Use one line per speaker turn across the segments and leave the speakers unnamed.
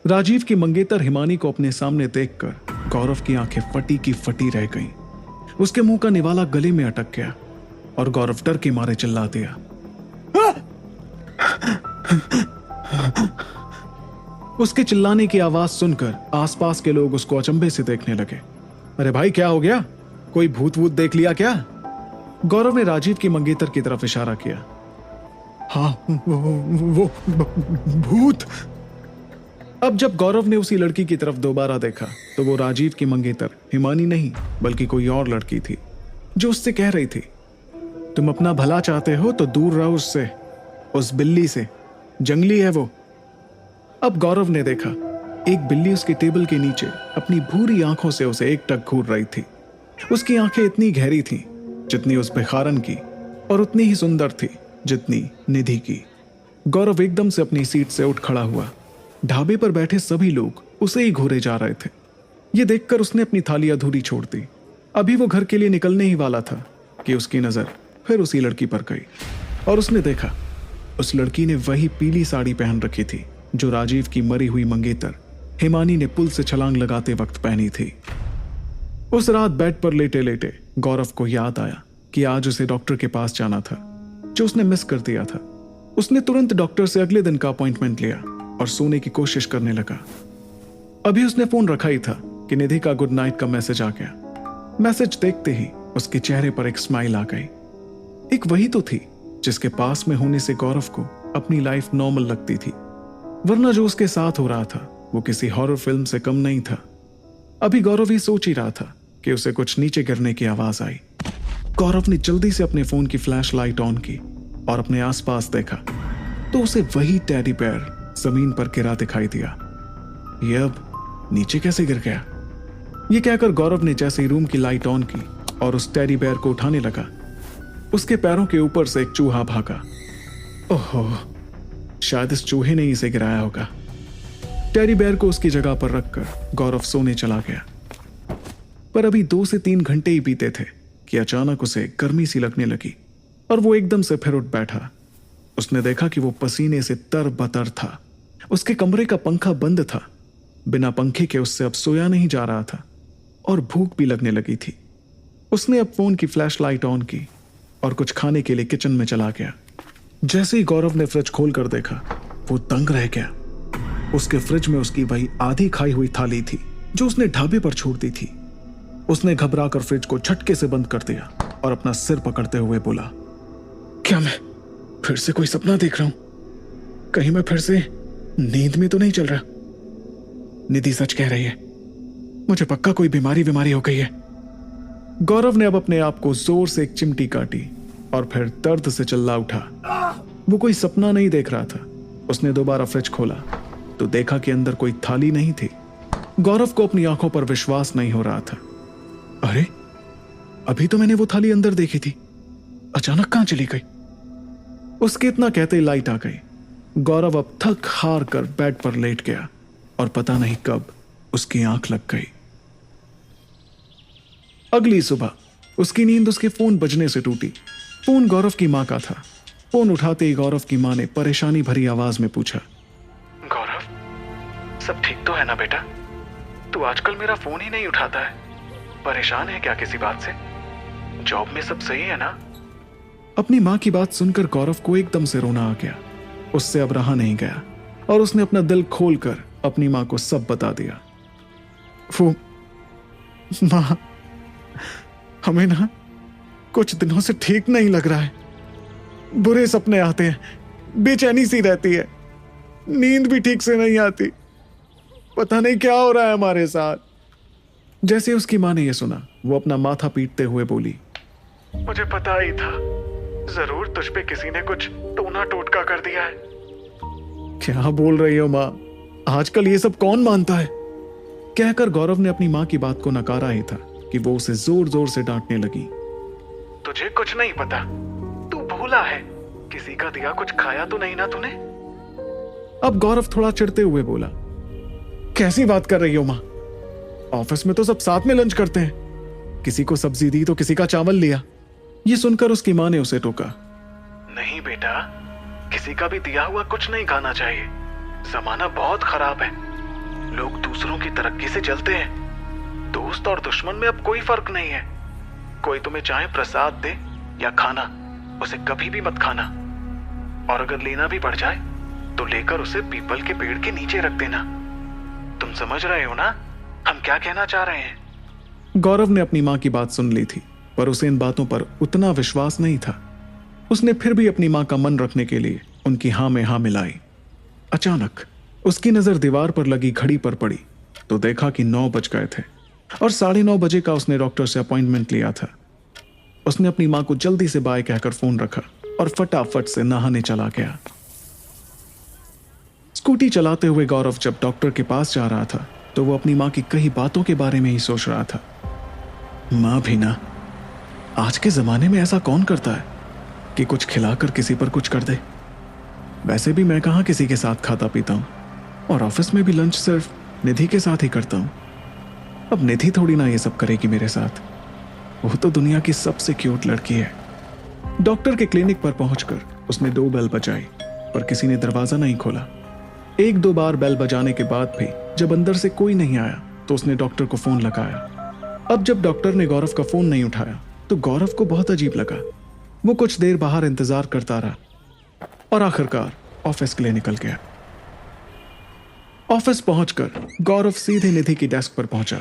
राजीव की मंगेतर हिमानी को अपने सामने देखकर गौरव की आंखें फटी की फटी रह गईं। उसके मुंह का निवाला गले में अटक गया और गौरव डर के मारे चिल्ला दिया। उसके चिल्लाने की आवाज सुनकर आसपास के लोग उसको अचंभे से देखने लगे। अरे भाई, क्या हो गया? कोई भूत वूत देख लिया क्या? गौरव ने राजीव की मंगेतर की तरफ इशारा किया। हाँ, वो भूत। अब जब गौरव ने उसी लड़की की तरफ दोबारा देखा तो वो राजीव की मंगेतर हिमानी नहीं बल्कि कोई और लड़की थी, जो उससे कह रही थी, तुम अपना भला चाहते हो तो दूर रहो उससे, उस बिल्ली से, जंगली है वो। अब गौरव ने देखा एक बिल्ली उसके टेबल के नीचे अपनी भूरी आंखों से उसे एकटक घूर रही थी। उसकी आंखें इतनी गहरी थीं जितनी उस भिखारन की और उतनी ही सुंदर थी जितनी निधि की। गौरव एकदम से अपनी सीट से उठ खड़ा हुआ। ढाबे पर बैठे सभी लोग उसे ही घूरे जा रहे थे। ये देखकर उसने अपनी थाली अधूरी छोड़ दी। अभी वो घर के लिए निकलने ही वाला था कि उसकी नजर फिर उसी लड़की पर गई और उसने देखा उस लड़की ने वही पीली साड़ी पहन रखी थी जो राजीव की मरी हुई मंगेतर हिमानी ने पुल से छलांग लगाते वक्त पहनी थी। उस रात बेड पर लेटे लेटे गौरव को याद आया कि आज उसे डॉक्टर के पास जाना था, जो उसने मिस कर दिया था। उसने तुरंत डॉक्टर से अगले दिन का अपॉइंटमेंट लिया और सोने की कोशिश करने लगा। अभी उसने फोन रखा ही था कि निधि का गुड नाइट का मैसेज आ गया। मैसेज देखते ही उसके चेहरे पर एक स्माइल आ गई। एक वही तो थी जिसके पास में होने से गौरव को अपनी लाइफ नॉर्मल लगती थी, वरना जो उसके साथ हो रहा था वो किसी हॉरर फिल्म से कम नहीं था। अभी गौरव ही सोच ही रहा था कि उसे कुछ नीचे गिरने की आवाज आई। गौरव ने जल्दी से अपने फोन की फ्लैश लाइट ऑन की और अपने आसपास देखा तो उसे वही टेडी बेयर जमीन पर गिरा दिखाई दिया। ये अब नीचे कैसे गिर गया? ये कहकर गौरव ने जैसे ही रूम की लाइट ऑन की और उस टेडी बेयर को उठाने लगा, उसके पैरों के ऊपर से एक चूहा भागा। ओहो, शायद इस चूहे ने ही इसे गिराया होगा। टेडी बेयर को उसकी जगह पर रखकर गौरव सोने चला गया। पर अभी 2 से 3 घंटे ही बीते थे कि अचानक उसे गर्मी सी लगने लगी और वो एकदम से फिर उठ बैठा। उसने देखा कि वो पसीने से तरबतर था। उसके कमरे का पंखा बंद था। बिना पंखे के उससे अब सोया नहीं जा रहा था और भूख भी लगने लगी थी। उसने अब फोन की फ्लैश लाइट ऑन की और कुछ खाने के लिए किचन में चला गया। जैसे ही गौरव ने फ्रिज खोल कर देखा, वो दंग रह गया। उसके फ्रिज में उसकी वही आधी खाई हुई थाली थी जो उसने ढाबे पर छोड़ दी थी। उसने घबराकर फ्रिज को झटके से बंद कर दिया और अपना सिर पकड़ते हुए बोला, क्या मैं फिर से कोई सपना देख रहा हूं? कहीं मैं फिर से नींद में तो नहीं चल रहा? निधि सच कह रही है, मुझे पक्का कोई बीमारी हो गई है। गौरव ने अब अपने आप को जोर से एक चिमटी काटी और फिर दर्द से चिल्ला उठा। वो कोई सपना नहीं देख रहा था। उसने दोबारा फ्रिज खोला तो देखा कि अंदर कोई थाली नहीं थी। गौरव को अपनी आंखों पर विश्वास नहीं हो रहा था। अरे, अभी तो मैंने वो थाली अंदर देखी थी, अचानक कहां चली गई? उसके इतना कहते ही लाइट आ गई। गौरव अब थक हार कर बेड पर लेट गया और पता नहीं कब उसकी आंख लग गई। अगली सुबह उसकी नींद उसके फोन बजने से टूटी। फोन गौरव की मां का था। फोन उठाते ही गौरव की मां ने परेशानी भरी आवाज में पूछा, गौरव, सब ठीक तो है ना बेटा? तू आजकल मेरा फोन ही नहीं उठाता है, परेशान है क्या किसी बात से? जॉब में सब सही है ना? अपनी मां की बात सुनकर गौरव को एकदम से रोना आ गया। उससे अब रहा नहीं गया और उसने अपना दिल खोलकर अपनी मां को सब बता दिया। वो मां, हमें ना कुछ दिनों से ठीक नहीं लग रहा है। बुरे सपने आते हैं, बेचैनी सी रहती है, नींद भी ठीक से नहीं आती। पता नहीं क्या हो रहा है हमारे साथ। जैसे उसकी मां ने यह सुना, वो अपना माथा पीटते हुए बोली, मुझे पता ही था, जरूर तुझ पे किसी ने कुछ टोना टोटका कर दिया है। क्या बोल रही हो मां? आजकल ये सब कौन मानता है? कहकर गौरव ने अपनी मां की बात को नकारा ही था कि वो उसे जोर जोर से डांटने लगी। तुझे कुछ नहीं पता, तू भूला है, किसी का दिया कुछ खाया तो नहीं ना तूने? अब गौरव थोड़ा चिढ़ते हुए बोला, कैसी बात कर रही हो मां? ऑफिस में तो सब साथ में लंच करते हैं, किसी को सब्जी दी तो किसी का चावल लिया। ये सुनकर उसकी मां ने उसे टोका, नहीं बेटा, किसी का भी दिया हुआ कुछ नहीं खाना चाहिए, जमाना बहुत खराब है। लोग दूसरों की तरक्की से जलते हैं। दोस्त और दुश्मन में अब कोई फर्क नहीं है। कोई तुम्हें चाहे प्रसाद दे या खाना, उसे कभी भी मत खाना, और अगर लेना भी पड़ जाए तो लेकर उसे पीपल के पेड़ के नीचे रख देना। तुम समझ रहे हो ना हम क्या कहना चाह रहे हैं? गौरव ने अपनी मां की बात सुन ली थी, पर उसे इन बातों पर उतना विश्वास नहीं था। उसने फिर भी अपनी मां का मन रखने के लिए उनकी हां में हां मिलाई। अचानक उसकी नजर दीवार पर लगी घड़ी पर पड़ी तो देखा कि 9 बज गए थे और 9:30 बजे का उसने डॉक्टर से अपॉइंटमेंट लिया था। उसने अपनी मां को जल्दी से बाय कहकर फोन रखा और फटाफट से नहाने चला गया। स्कूटी चलाते हुए गौरव जब डॉक्टर के पास जा रहा था तो वो अपनी मां की कई बातों के बारे में ही सोच रहा था। मां भी ना, आज के जमाने में ऐसा कौन करता है कि कुछ खिलाकर किसी पर कुछ कर दे। वैसे भी मैं कहां किसी के साथ खाता पीता हूं, और ऑफिस में भी लंच सिर्फ निधि के साथ ही करता हूं। अब निधि थोड़ी ना ये सब करेगी मेरे साथ, वो तो दुनिया की सबसे क्यूट लड़की है। डॉक्टर के क्लिनिक पर पहुंचकर उसने 2 बेल बजाई, पर किसी ने दरवाजा नहीं खोला। 1-2 बार बेल बजाने के बाद भी जब अंदर से कोई नहीं आया तो उसने डॉक्टर को फोन लगाया। अब जब डॉक्टर ने गौरव का फोन नहीं उठाया तो गौरव को बहुत अजीब लगा। वो कुछ देर बाहर इंतजार करता रहा और आखिरकार ऑफिस के लिए निकल गया। ऑफिस पहुंचकर गौरव सीधे निधि की डेस्क पर पहुंचा।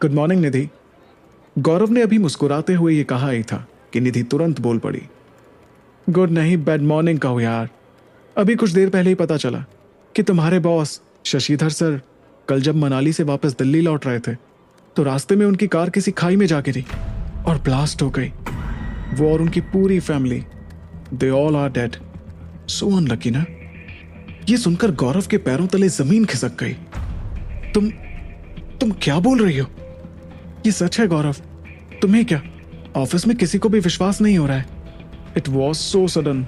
गुड मॉर्निंग निधि। गौरव ने अभी मुस्कुराते हुए ये कहा ही था कि निधि तुरंत बोल पड़ी। गुड नहीं, बैड मॉर्निंग कहो यार। अभी कुछ देर पहले ही पता चला कि तुम्हारे बॉस शशिधर सर कल जब मनाली से वापस दिल्ली लौट रहे थे तो रास्ते में उनकी कार किसी खाई में जा गिरी और ब्लास्ट हो गई। वो और उनकी पूरी family, they all are dead. So unlucky ना। ये सुनकर गौरव के पैरों तले जमीन खिसक गई। तुम क्या बोल रही हो? ये सच है गौरव? तुम्हें क्या ऑफिस में किसी को भी विश्वास नहीं हो रहा है? It was so sudden.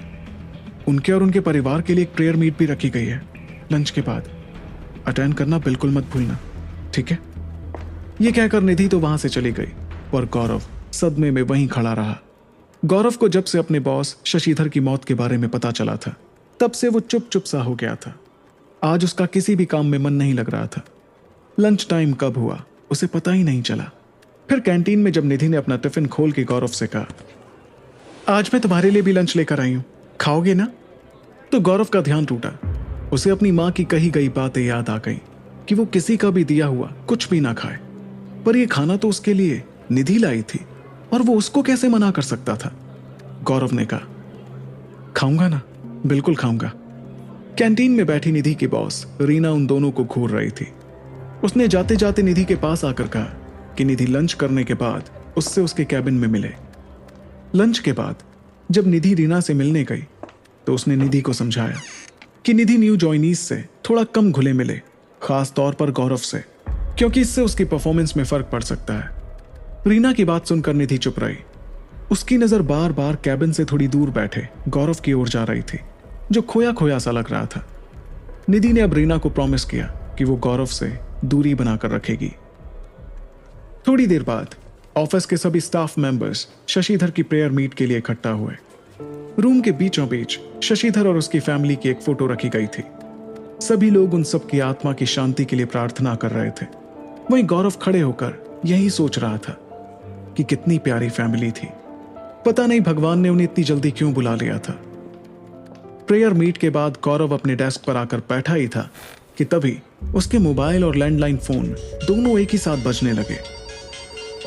उनके और उनके परिवार के लिए एक प्रेयर मीट भी रखी गई है लंच के बाद। अटेंड करना बिल्कुल मत भूलना, ठीक है? ये कहकर निधि तो वहां से चली गई और गौरव सदमे में वहीं खड़ा रहा। गौरव को जब से अपने बॉस शशिधर की मौत के बारे में पता चला था तब से वो चुप चुप सा हो गया था। आज उसका किसी भी काम में मन नहीं लग रहा था। लंच टाइम कब हुआ उसे पता ही नहीं चला। फिर कैंटीन में जब निधि ने अपना टिफिन खोल के गौरव से कहा, आज मैं तुम्हारे लिए भी लंच लेकर आई हूं, खाओगे ना? तो गौरव का ध्यान टूटा। उसे अपनी मां की कही गई बातें याद आ गई कि वो किसी का भी दिया हुआ कुछ भी ना खाए, पर यह खाना तो उसके लिए निधि लाई थी और वो उसको कैसे मना कर सकता था। गौरव ने कहा, खाऊंगा ना, बिल्कुल खाऊंगा। कैंटीन में बैठी निधि की बॉस रीना उन दोनों को घूर रही थी। उसने जाते जाते निधि के पास आकर कहा कि निधि लंच करने के बाद उससे उसके कैबिन में मिले। लंच के बाद जब निधि रीना से मिलने गई तो उसने निधि को समझाया कि निधि न्यू जॉइनीज से थोड़ा कम घुले मिले, खास तौर पर गौरव से, क्योंकि इससे उसकी परफॉर्मेंस में फर्क पड़ सकता है। रीना की बात सुनकर निधि चुप रही। उसकी नजर बार बार कैबिन से थोड़ी दूर बैठे गौरव की ओर जा रही थी, जो खोया खोया सा लग रहा था। निधि ने अब रीना को प्रॉमिस किया कि वो गौरव से दूरी बनाकर रखेगी। थोड़ी देर बाद ऑफिस के सभी स्टाफ मेंबर्स शशिधर की प्रेयर मीट के लिए इकट्ठा हुए। रूम के बीचों बीच शशिधर और उसकी फैमिली की एक फोटो रखी गई थी। सभी लोग उन सब की आत्मा की शांति के लिए प्रार्थना कर रहे थे। वहीं गौरव खड़े होकर यही सोच रहा था कि कितनी प्यारी फैमिली थी। पता नहीं भगवान ने उन्हें इतनी जल्दी क्यों बुला लिया था। प्रेयर मीट के बाद गौरव अपने डेस्क पर आकर बैठा ही था कि तभी उसके मोबाइल और लैंडलाइन फोन दोनों एक ही साथ बजने लगे।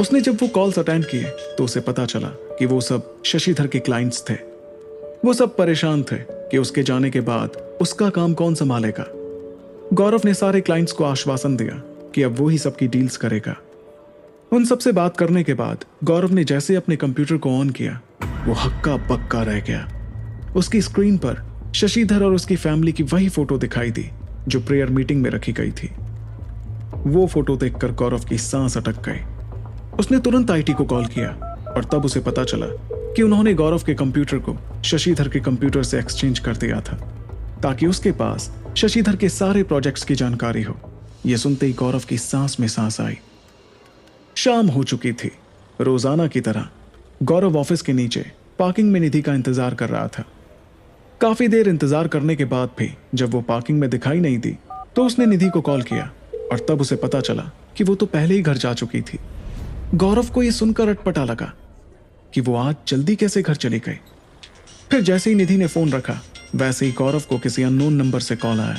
उसने जब वो कॉल्स अटेंड किए तो उसे पता चला कि वो सब शशिधर के क्लाइंट्स थे। वो सब परेशान थे कि उसके जाने के बाद उसका काम कौन संभालेगा। गौरव ने सारे क्लाइंट्स को आश्वासन दिया कि अब वो ही सबकी डील्स करेगा। उन सब से बात करने के बाद गौरव ने जैसे अपने कंप्यूटर को ऑन किया, वो हक्का बक्का रह गया। उसकी स्क्रीन पर शशिधर और उसकी फैमिली की वही फोटो दिखाई दी जो प्रेयर मीटिंग में रखी गई थी। वो फोटो देखकर गौरव की सांस अटक गई। उसने तुरंत आईटी को कॉल किया और तब उसे पता चला कि उन्होंने गौरव के कंप्यूटर को शशिधर के कंप्यूटर से एक्सचेंज कर दिया था ताकि उसके पास शशिधर के सारे प्रोजेक्ट्स की जानकारी हो। यह सुनते ही गौरव की सांस में सांस आई। शाम हो चुकी थी। रोजाना की तरह गौरव ऑफिस के नीचे पार्किंग में निधि का इंतजार कर रहा था। काफी देर इंतजार करने के बाद भी जब वो पार्किंग में दिखाई नहीं दी तो उसने निधि को कॉल किया और तब उसे पता चला कि वो तो पहले ही घर जा चुकी थी। गौरव को यह सुनकर अटपटा लगा कि वो आज जल्दी कैसे घर चली गई। फिर जैसे ही निधि ने फोन रखा, वैसे ही गौरव को किसी अननोन नंबर से कॉल आया।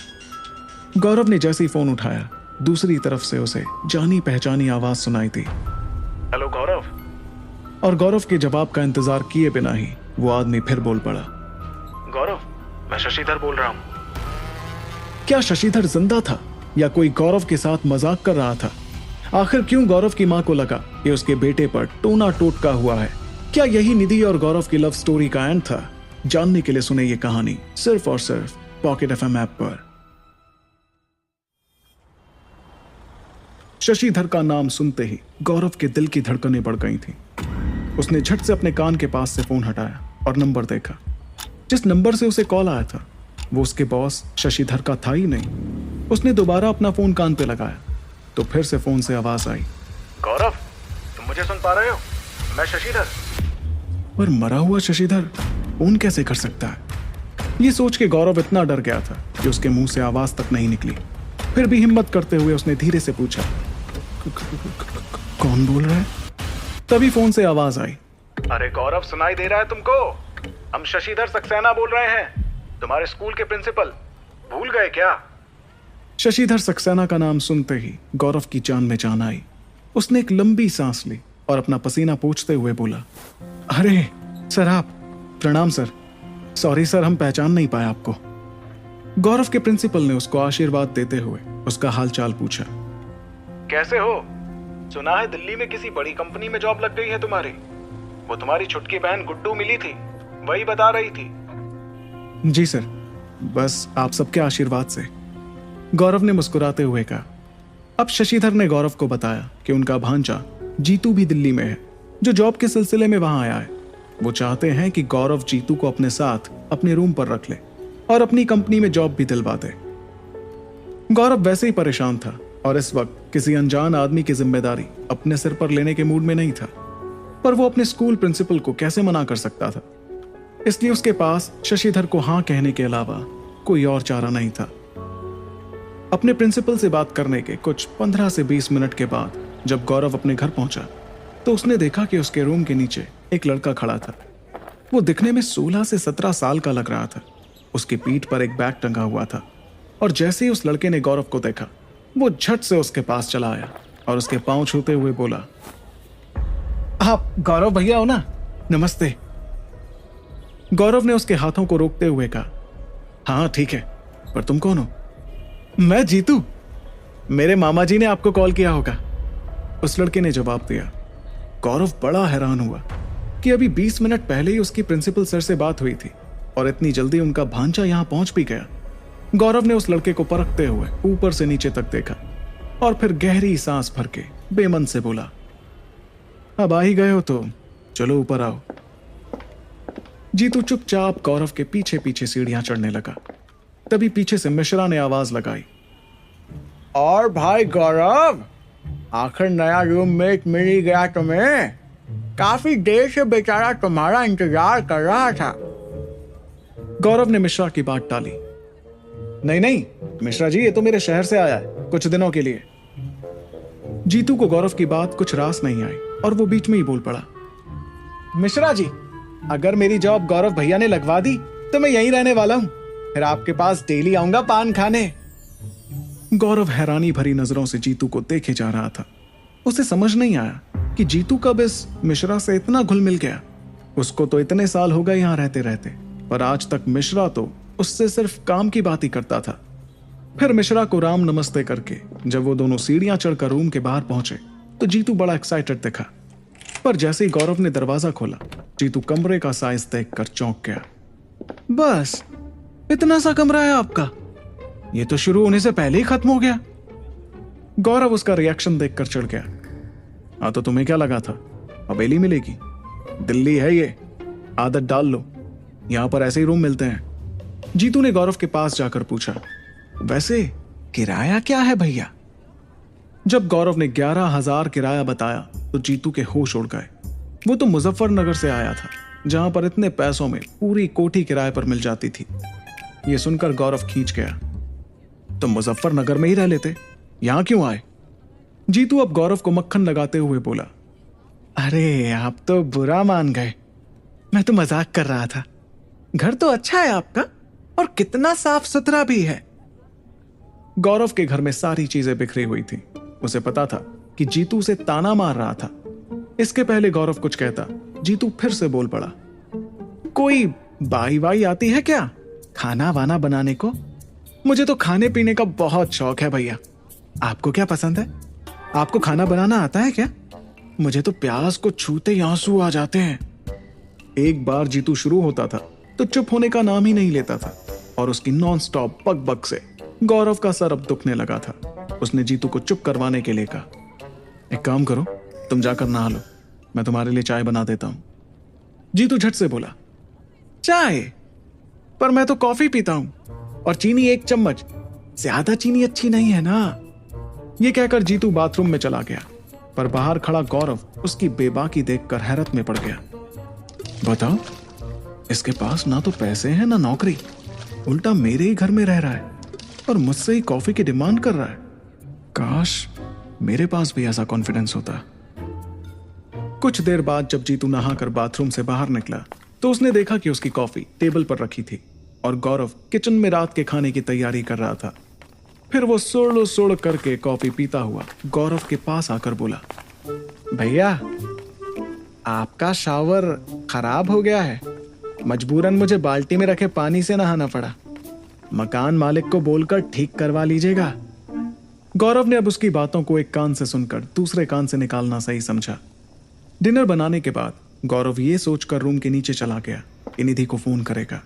गौरव ने जैसे ही फोन उठाया, दूसरी तरफ से उसे जानी पहचानी आवाज सुनाई थी।
हेलो गौरव।
और गौरव के जवाब का इंतजार किए बिना ही वो आदमी फिर बोल पड़ा।
गौरव, मैं शशिधर बोल रहा हूँ।
क्या शशिधर जिंदा था या कोई गौरव के साथ मजाक कर रहा था? आखिर क्यों गौरव की मां को लगा कि उसके बेटे पर टोना टोटका हुआ है? क्या यही निधि और गौरव की लव स्टोरी का एंड था? जानने के लिए सुने ये कहानी सिर्फ और सिर्फ पॉकेट एफएम ऐप पर। शशिधर का नाम सुनते ही गौरव के दिल की धड़कनें बढ़ गई थी। उसने झट से अपने कान के पास से फोन हटाया और नंबर देखा। जिस नंबर से उसे कॉल आया था वो उसके बॉस शशिधर का था ही नहीं। उसने दोबारा अपना फोन कान पे लगाया तो फिर से फोन से आवाज आई।
गौरव, तुम मुझे सुन पा रहे हो? मैं शशिधर।
पर मरा हुआ शशिधर फोन कैसे कर सकता है? ये सोच के गौरव इतना डर गया था कि उसके मुंह से आवाज तक नहीं निकली। फिर भी हिम्मत करते हुए उसने धीरे से पूछा, कौन बोल रहा है? तभी फोन से आवाज आई।
अरे गौरव, सुनाई दे रहा है तुमको? हम शशिधर सक्सेना बोल रहे हैं, तुम्हारे स्कूल के प्रिंसिपल। भूल गए क्या?
शशिधर सक्सेना का नाम सुनते ही गौरव की जान में जान आई। उसने एक लंबी सांस ली और अपना पसीना पोंछते हुए बोला, अरे सर आप। प्रणाम सर। सॉरी सर, हम पहचान नहीं पाए आपको। गौरव के प्रिंसिपल ने उसको आशीर्वाद देते हुए उसका हालचाल पूछा।
कैसे हो? सुना है दिल्ली में किसी बड़ी कंपनी में जॉब लग गई है तुम्हारी। वो तुम्हारी छुटकी बहन गुड्डू मिली थी, वही बता रही थी।
जी सर, बस आप सबके आशीर्वाद से, गौरव ने मुस्कुराते हुए कहा। अब शशिधर ने गौरव को बताया कि उनका भांजा जीतू भी दिल्ली में है, जो जॉब के सिलसिले में वहां आया है। वो चाहते हैं कि गौरव जीतू को अपने साथ अपने रूम पर रख ले और अपनी कंपनी में जॉब भी दिलवा दे। गौरव वैसे ही परेशान था और इस वक्त किसी अनजान आदमी की जिम्मेदारी अपने सिर पर लेने के मूड में नहीं था, पर वो अपने स्कूल प्रिंसिपल को कैसे मना कर सकता था? इसलिए उसके पास शशिधर को हां कहने के अलावा कोई और चारा नहीं था। अपने प्रिंसिपल से बात करने के कुछ 15 से 20 मिनट के बाद जब गौरव अपने घर पहुंचा तो उसने देखा कि उसके रूम के नीचे एक लड़का खड़ा था। वो दिखने में 16 से 17 साल का लग रहा था। उसकी पीठ पर एक बैग टंगा हुआ था और जैसे ही उस लड़के ने गौरव को देखा, वो झट से उसके पास चला आया और उसके पांव छूते हुए बोला, आप गौरव भैया हो ना? नमस्ते। गौरव ने उसके हाथों को रोकते हुए कहा, हाँ ठीक है, पर तुम कौन हो? मैं जीतू। मेरे मामा जी ने आपको कॉल किया होगा, उस लड़के ने जवाब दिया। गौरव बड़ा हैरान हुआ कि अभी 20 मिनट पहले ही उसकी प्रिंसिपल सर से बात हुई थी और इतनी जल्दी उनका भांजा यहां पहुंच भी गया। गौरव ने उस लड़के को परखते हुए ऊपर से नीचे तक देखा और फिर गहरी सांस भर के बेमन से बोला, अब आ ही गए हो तो चलो ऊपर आओ। जीतू चुपचाप गौरव के पीछे पीछे सीढ़ियां चढ़ने लगा। तभी पीछे से मिश्रा ने आवाज लगाई,
और भाई गौरव, आखिर नया रूममेट मिल ही गया तुम्हें। काफी देर से बेचारा तुम्हारा इंतजार कर रहा था।
गौरव ने मिश्रा की बात टाली। नहीं नहीं मिश्रा जी, ये तो मेरे शहर से आया है कुछ दिनों के लिए। जीतू को गौरव की बात कुछ रास नहीं आई और वो बीच में ही बोल पड़ा, मिश्रा जी, अगर मेरी जॉब गौरव भैया ने लगवा दी तो मैं यहीं रहने वाला हूं, फिर आपके पास डेली आऊंगा पान खाने। गौरव हैरानी भरी नजरों से जीतू को देखे जा रहा था। उसे समझ नहीं आया कि जीतू कब इस मिश्रा से इतना घुल मिल गया। उसको तो इतने साल हो गए यहां रहते रहते, पर आज तक मिश्रा तो उससे सिर्फ काम की बात ही करता था। फिर मिश्रा को राम नमस्ते करके जब वो दोनों सीढ़ियां चढ़कर रूम के बाहर पहुंचे तो जीतू बड़ा एक्साइटेड दिखा। पर जैसे ही गौरव ने दरवाजा खोला, जीतू कमरे का साइज देखकर चौंक गया। बस इतना सा कमरा है आपका? ये तो शुरू होने से पहले ही खत्म हो गया। गौरव उसका रिएक्शन देखकर चढ़ गया। हाँ तो तुम्हें क्या लगा था हवेली मिलेगी? दिल्ली है ये, आदत डाल लो, यहां पर ऐसे ही रूम मिलते हैं। जीतू ने गौरव के पास जाकर पूछा, वैसे किराया क्या है भैया? जब गौरव ने 11,000 किराया बताया तो जीतू के होश उड़ गए। वो तो मुजफ्फरनगर से आया था, जहां पर इतने पैसों में पूरी कोठी किराए पर मिल जाती थी। यह सुनकर गौरव खींच गया, तो मुजफ्फरनगर में ही रह लेते, यहां क्यों आए? जीतू अब गौरव को मक्खन लगाते हुए बोला, अरे आप तो बुरा मान गए, मैं तो मजाक कर रहा था। घर तो अच्छा है आपका, और कितना साफ सुथरा भी है। गौरव के घर में सारी चीजें बिखरी हुई थी। उसे पता था कि जीतू उसे ताना मार रहा था। इसके पहले गौरव कुछ कहता, जीतू फिर से बोल पड़ा, कोई बाई वाई आती है क्या खाना वाना बनाने को? मुझे तो खाने पीने का बहुत शौक है भैया। आपको क्या पसंद है? आपको खाना बनाना आता है क्या? मुझे तो प्याज को छूते ही आंसू आ जाते हैं। एक बार जीतू शुरू होता था तो चुप होने का नाम ही नहीं लेता था, और उसकी नॉन स्टॉप बक बक से गौरव का सर अब दुखने लगा था। उसने जीतू को चुप करवाने के लिए कहा, एक काम करो, तुम जाकर नहा लो, मैं तुम्हारे लिए चाय बना देता हूं। जीतू झट से बोला, चाय? पर मैं तो कॉफी पीता हूं, और चीनी 1 चम्मच, ज्यादा चीनी अच्छी नहीं है ना। यह कहकर जीतू बाथरूम में चला गया, पर बाहर खड़ा गौरव उसकी बेबाकी देखकर हैरत में पड़ गया। बताओ, इसके पास ना तो पैसे हैं ना नौकरी, उल्टा मेरे ही घर में रह रहा है और मुझसे ही कॉफी की डिमांड कर रहा है। काश मेरे पास भी ऐसा कॉन्फिडेंस होता। कुछ देर बाद जब जीतू नहाकर बाथरूम से बाहर निकला तो उसने देखा कि उसकी कॉफी टेबल पर रखी थी और गौरव किचन में रात के खाने की तैयारी कर रहा था। फिर वो सुड़ सुड़ करके कॉफी पीता हुआ गौरव के पास आकर बोला, भैया आपका शावर खराब हो गया है, मजबूरन मुझे बाल्टी में रखे पानी से नहाना पड़ा। मकान मालिक को बोलकर ठीक करवा लीजिएगा। गौरव ने अब उसकी बातों को एक कान से सुनकर दूसरे कान से निकालना सही समझा। डिनर बनाने के बाद गौरव ये सोचकर रूम के नीचे चला गया कि निधि को फोन करेगा,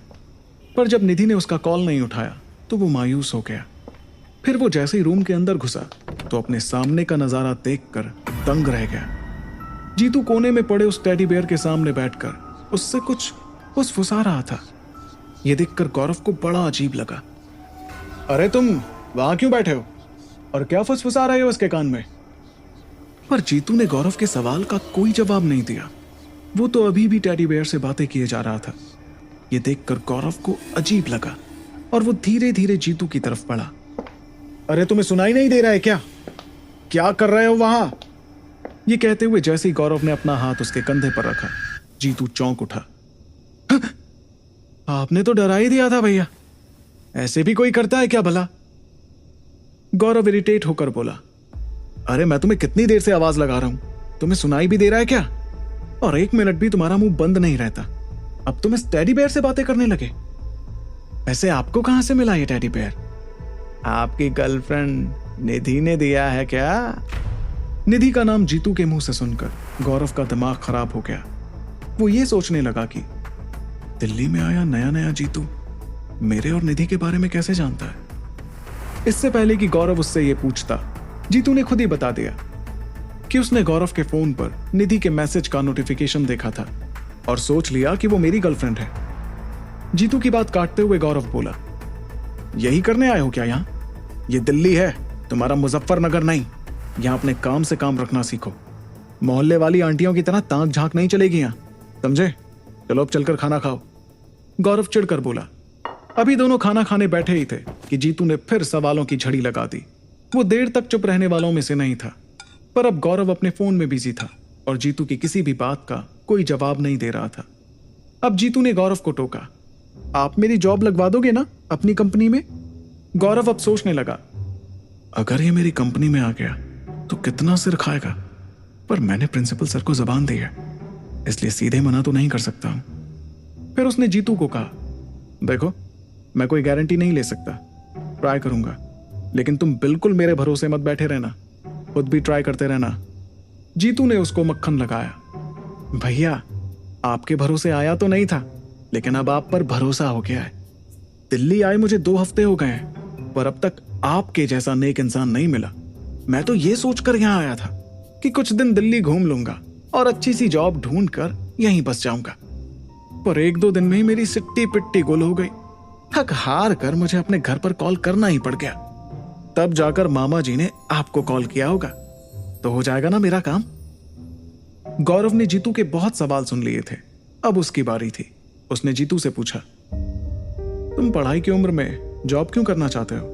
पर जब निधि ने उसका कॉल नहीं उठाया तो वो मायूस हो गया। फिर वो जैसे ही रूम के अंदर घुसा तो अपने सामने का नजारा देखकर दंग रह गया। जीतू कोने में पड़े उस टेडी बेयर के सामने बैठकर उससे कुछ फुसफुसा रहा था। यह देखकर गौरव को बड़ा अजीब लगा। अरे तुम वहां क्यों बैठे हो और क्या फुसफुसा रहे हो उसके कान में? पर जीतू ने गौरव के सवाल का कोई जवाब नहीं दिया। वो तो अभी भी टेडी बेयर से बातें किए जा रहा था। यह देखकर गौरव को अजीब लगा और वो धीरे धीरे जीतू की तरफ बढ़ा। अरे तुम्हें सुनाई नहीं दे रहा है क्या? क्या कर रहे हो वहां? ये कहते हुए जैसे ही गौरव ने अपना हाथ उसके कंधे पर रखा, जीतू चौंक उठा। आपने तो डरा ही दिया था भैया, ऐसे भी कोई करता है क्या भला? गौरव इरिटेट होकर बोला, अरे मैं तुम्हें कितनी देर से आवाज लगा रहा हूं, तुम्हें सुनाई भी दे रहा है क्या? और 1 मिनट भी तुम्हारा मुंह बंद नहीं रहता, अब तुम इस टेडी बेयर से बातें करने लगे। वैसे आपको कहां से मिला ये टेडी बेयर? आपकी गर्लफ्रेंड निधि ने दिया है क्या? निधि का नाम जीतू के मुंह से सुनकर गौरव का दिमाग खराब हो गया। वो ये सोचने लगा कि दिल्ली में आया नया नया जीतू मेरे और निधि के बारे में कैसे जानता है। इससे पहले कि गौरव उससे ये पूछता, जीतू ने खुद ही बता दिया कि उसने गौरव के फोन पर निधि के मैसेज का नोटिफिकेशन देखा था और सोच लिया कि वो मेरी गर्लफ्रेंड है। जीतू की बात काटते हुए गौरव बोला, यही करने आए हो क्या यहां? ये दिल्ली है, तुम्हारा मुजफ्फरनगर नहीं। यहां अपने काम से काम रखना सीखो। मोहल्ले वाली आंटियों की तरह ताक झांक नहीं चलेगी यहां, समझे? चलो अब चलकर खाना खाओ। गौरव चिढ़कर बोला। अभी दोनों खाना खाने बैठे ही थे कि जीतू ने फिर सवालों की झड़ी लगा दी। वो देर तक चुप रहने वालों में से नहीं था, पर अब गौरव अपने फोन में बिजी था और जीतू की किसी भी बात का कोई जवाब नहीं दे रहा था। अब जीतू ने गौरव को टोका, आप मेरी जॉब लगवा दोगे ना अपनी कंपनी में? गौरव अब सोचने लगा, अगर ये मेरी कंपनी में आ गया तो कितना सिर खाएगा, पर मैंने प्रिंसिपल सर को जबान दी है, इसलिए सीधे मना तो नहीं कर सकता हूं। फिर उसने जीतू को कहा, देखो मैं कोई गारंटी नहीं ले सकता, ट्राई करूंगा, लेकिन तुम बिल्कुल मेरे भरोसे मत बैठे रहना, खुद भी ट्राई करते रहना। जीतू ने उसको मक्खन लगाया, भैया आपके भरोसे आया तो नहीं था, लेकिन अब आप पर भरोसा हो गया है। दिल्ली आए मुझे 2 हफ्ते हो गए हैं, पर अब तक आपके जैसा नेक इंसान नहीं मिला। मैं तो ये सोचकर यहां आया था कि कुछ दिन दिल्ली घूम लूंगा और अच्छी सी जॉब ढूंढ कर यहीं बस जाऊंगा, पर 1-2 दिन में ही मेरी सिट्टी पिट्टी गुल हो गई। थक हार कर मुझे अपने घर पर कॉल करना ही पड़ गया। तब जाकर मामा जी ने आपको कॉल किया होगा, तो हो जाएगा ना मेरा काम। गौरव ने जीतू के बहुत सवाल सुन लिए थे, अब उसकी बारी थी। उसने जीतू से पूछा, तुम पढ़ाई की उम्र में जॉब क्यों करना चाहते हो?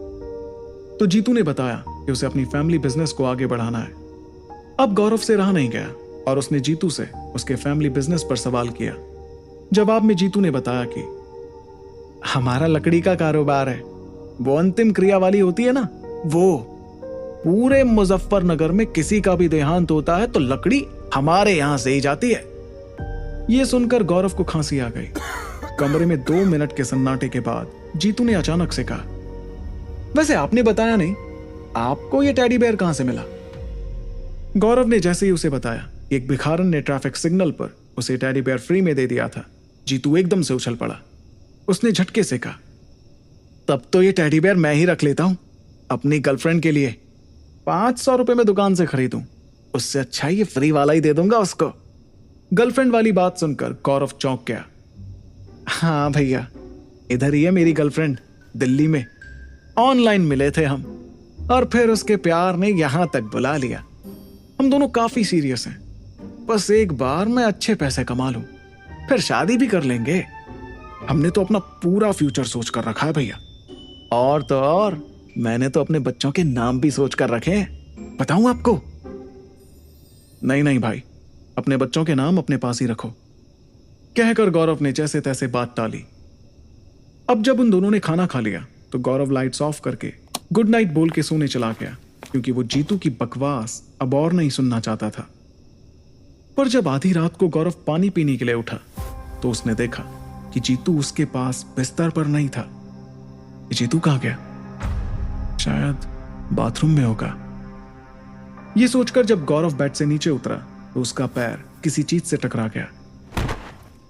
तो जीतू ने बताया कि उसे अपनी फैमिली बिजनेस को आगे बढ़ाना है। अब गौरव से रहा नहीं गया और उसने जीतू से उसके फैमिली बिजनेस पर सवाल किया। जवाब में जीतू ने बताया कि हमारा लकड़ी का कारोबार है, वो अंतिम क्रिया वाली होती है ना, वो पूरे मुजफ्फरनगर में किसी का भी देहांत होता है तो लकड़ी हमारे यहां से ही जाती है। यह सुनकर गौरव को खांसी आ गई। कमरे में 2 मिनट के सन्नाटे के बाद जीतू ने अचानक से कहा, वैसे आपने बताया नहीं, आपको यह टेडी बेयर कहां से मिला? गौरव ने जैसे ही उसे बताया, एक भिखारन ने ट्रैफिक सिग्नल पर उसे टेडी बेयर फ्री में दे दिया था। जीतू एकदम से उछल पड़ा। उसने झटके से कहा, तब तो ये टेडी बेयर मैं ही रख लेता हूं अपनी गर्लफ्रेंड के लिए। 500 रुपए में दुकान से खरीदूं, उससे अच्छा ये फ्री वाला ही दे दूंगा उसको। गर्लफ्रेंड वाली बात सुनकर गौरव चौंक गया। हाँ भैया, इधर ही है मेरी गर्लफ्रेंड, दिल्ली में। ऑनलाइन मिले थे हम और फिर उसके प्यार ने यहां तक बुला लिया। हम दोनों काफी सीरियस हैं, बस एक बार मैं अच्छे पैसे कमा लूं, फिर शादी भी कर लेंगे। हमने तो अपना पूरा फ्यूचर सोच कर रखा है भैया। और तो और मैंने तो अपने बच्चों के नाम भी सोच कर रखे हैं, बताऊं आपको? नहीं नहीं भाई, अपने बच्चों के नाम अपने पास ही रखो, कहकर गौरव ने जैसे तैसे बात टाली। अब जब उन दोनों ने खाना खा लिया तो गौरव लाइट्स ऑफ करके गुड नाइट बोल के सोने चला गया, क्योंकि वो जीतू की बकवास अब और नहीं सुनना चाहता था। पर जब आधी रात को गौरव पानी पीने के लिए उठा तो उसने देखा कि जीतू उसके पास बिस्तर पर नहीं था। जीतू कहां गया? शायद बाथरूम में होगा। यह सोचकर जब गौरव बेड से नीचे उतरा तो उसका पैर किसी चीज से टकरा गया।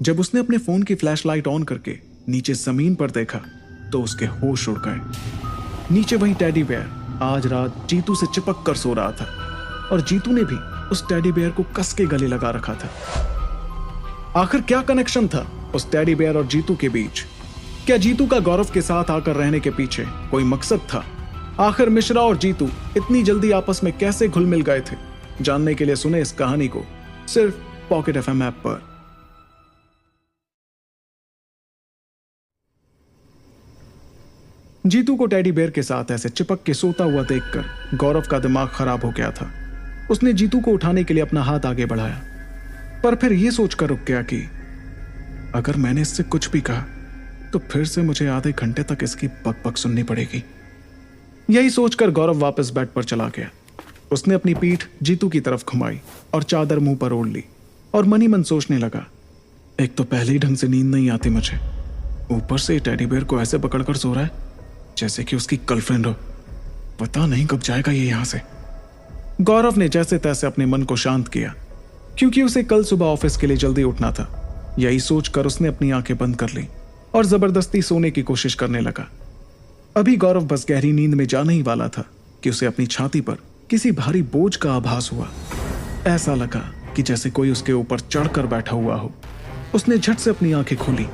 जब उसने अपने फोन की फ्लैशलाइट ऑन करके नीचे जमीन पर देखा तो उसके होश उड़ गए। नीचे वही टेडी बेयर आज रात जीतू से चिपक कर सो रहा था और जीतू ने भी उस टेडी बेयर को कस के गले लगा रखा था। आखिर क्या कनेक्शन था उस टेडी बेयर और जीतू के बीच? क्या जीतू का गौरव के साथ आकर रहने के पीछे कोई मकसद था? आखिर मिश्रा और जीतू इतनी जल्दी आपस में कैसे घुल मिल गए थे? जानने के लिए सुने इस कहानी को सिर्फ पॉकेट एफएम ऐप पर। जीतू को टेडी बेयर के साथ ऐसे चिपक के सोता हुआ देखकर गौरव का दिमाग खराब हो गया था। उसने जीतू को उठाने के लिए अपना हाथ आगे बढ़ाया, पर फिर यह सोचकर रुक गया कि अगर मैंने इससे कुछ भी कहा तो फिर से मुझे आधे घंटे तक इसकी बकबक सुननी पड़ेगी। यही सोचकर गौरव वापस बेड पर चला गया। उसने अपनी पीठ जीतू की तरफ घुमाई और चादर मुंह पर ओढ़ ली और मनी मन सोचने लगा, एक तो पहले ही ढंग से नींद नहीं आती मुझे, ऊपर से टेडी बेयर को ऐसे पकड़कर सो रहा है जैसे कि उसकी गर्लफ्रेंड हो। पता नहीं कब जाएगा ये यहां से। गौरव ने जैसे तैसे अपने मन को शांत किया, क्योंकि उसे कल सुबह ऑफिस के लिए जल्दी उठना था। यही सोचकर उसने अपनी आंखें बंद कर ली और जबरदस्ती सोने की कोशिश करने लगा। अभी गौरव बस गहरी नींद में जाने ही वाला था कि उसे अपनी छाती पर किसी भारी बोझ का आभास हुआ। ऐसा लगा कि जैसे कोई उसके ऊपर चढ़कर बैठा हुआ हो। उसने झट से अपनी आंखें खोली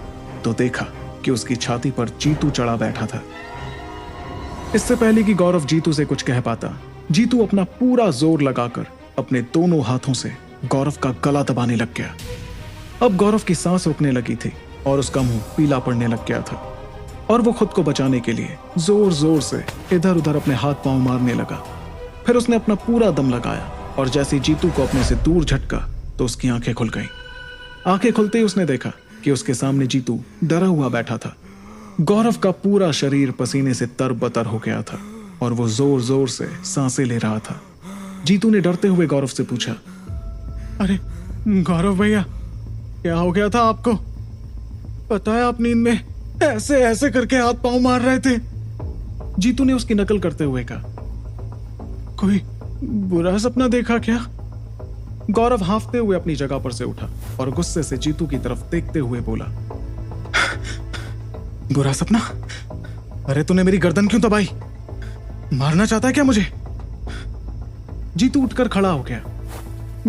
तो देखा कि उसकी छाती पर जीतू चढ़ा बैठा था। इससे पहले कि गौरव जीतू से कुछ कह पाता, जीतू अपना पूरा जोर लगाकर अपने दोनों हाथों से गौरव का गला दबाने लग गया। अब गौरव की सांस रुकने लगी थी और उसका मुंह पीला पड़ने लग गया था और वो खुद को बचाने के लिए जोर जोर से इधर उधर अपने हाथ पांव मारने लगा। फिर उसने अपना पूरा दम लगाया और जैसे ही जीतू को अपने से दूर झटका तो उसकी आंखें खुल गईं। आंखें खुलते ही उसने देखा कि उसके सामने जीतू डरा हुआ बैठा था। गौरव का पूरा शरीर पसीने से तरबतर हो गया था और वो जोर जोर से सांसें ले रहा था। जीतू ने डरते हुए गौरव से पूछा, अरे गौरव भैया, क्या हो गया था आपको? पता है आप नींद में ऐसे ऐसे करके हाथ पांव मार रहे थे। जीतू ने उसकी नकल करते हुए कहा, कोई बुरा सपना देखा क्या? गौरव हांफते हुए अपनी जगह पर से उठा और गुस्से से जीतू की तरफ देखते हुए बोला, बुरा सपना? अरे तूने मेरी गर्दन क्यों दबाई? मारना चाहता है क्या मुझे? जीतू उठकर खड़ा हो गया।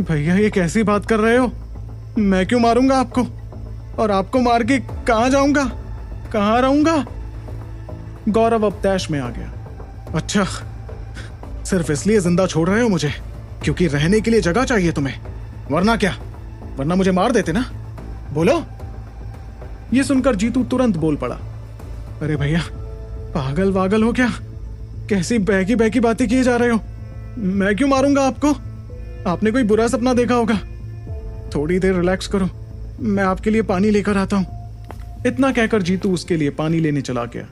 भैया ये कैसी बात कर रहे हो? मैं क्यों मारूंगा आपको? और आपको मार के कहां जाऊंगा, कहां रहूंगा? गौरव अब तैश में आ गया। अच्छा, सिर्फ इसलिए जिंदा छोड़ रहे हो मुझे क्योंकि रहने के लिए जगह चाहिए तुम्हें, वरना क्या? वरना मुझे मार देते ना। बोलो। यह सुनकर जीतू तुरंत बोल पड़ा, अरे भैया पागल वागल हो क्या? कैसी बहकी बहकी बातें किए जा रहे हो? मैं क्यों मारूंगा आपको? आपने कोई बुरा सपना देखा होगा। थोड़ी देर रिलैक्स करो, मैं आपके लिए पानी लेकर आता हूं। इतना कहकर जीतू उसके लिए पानी लेने चला गया।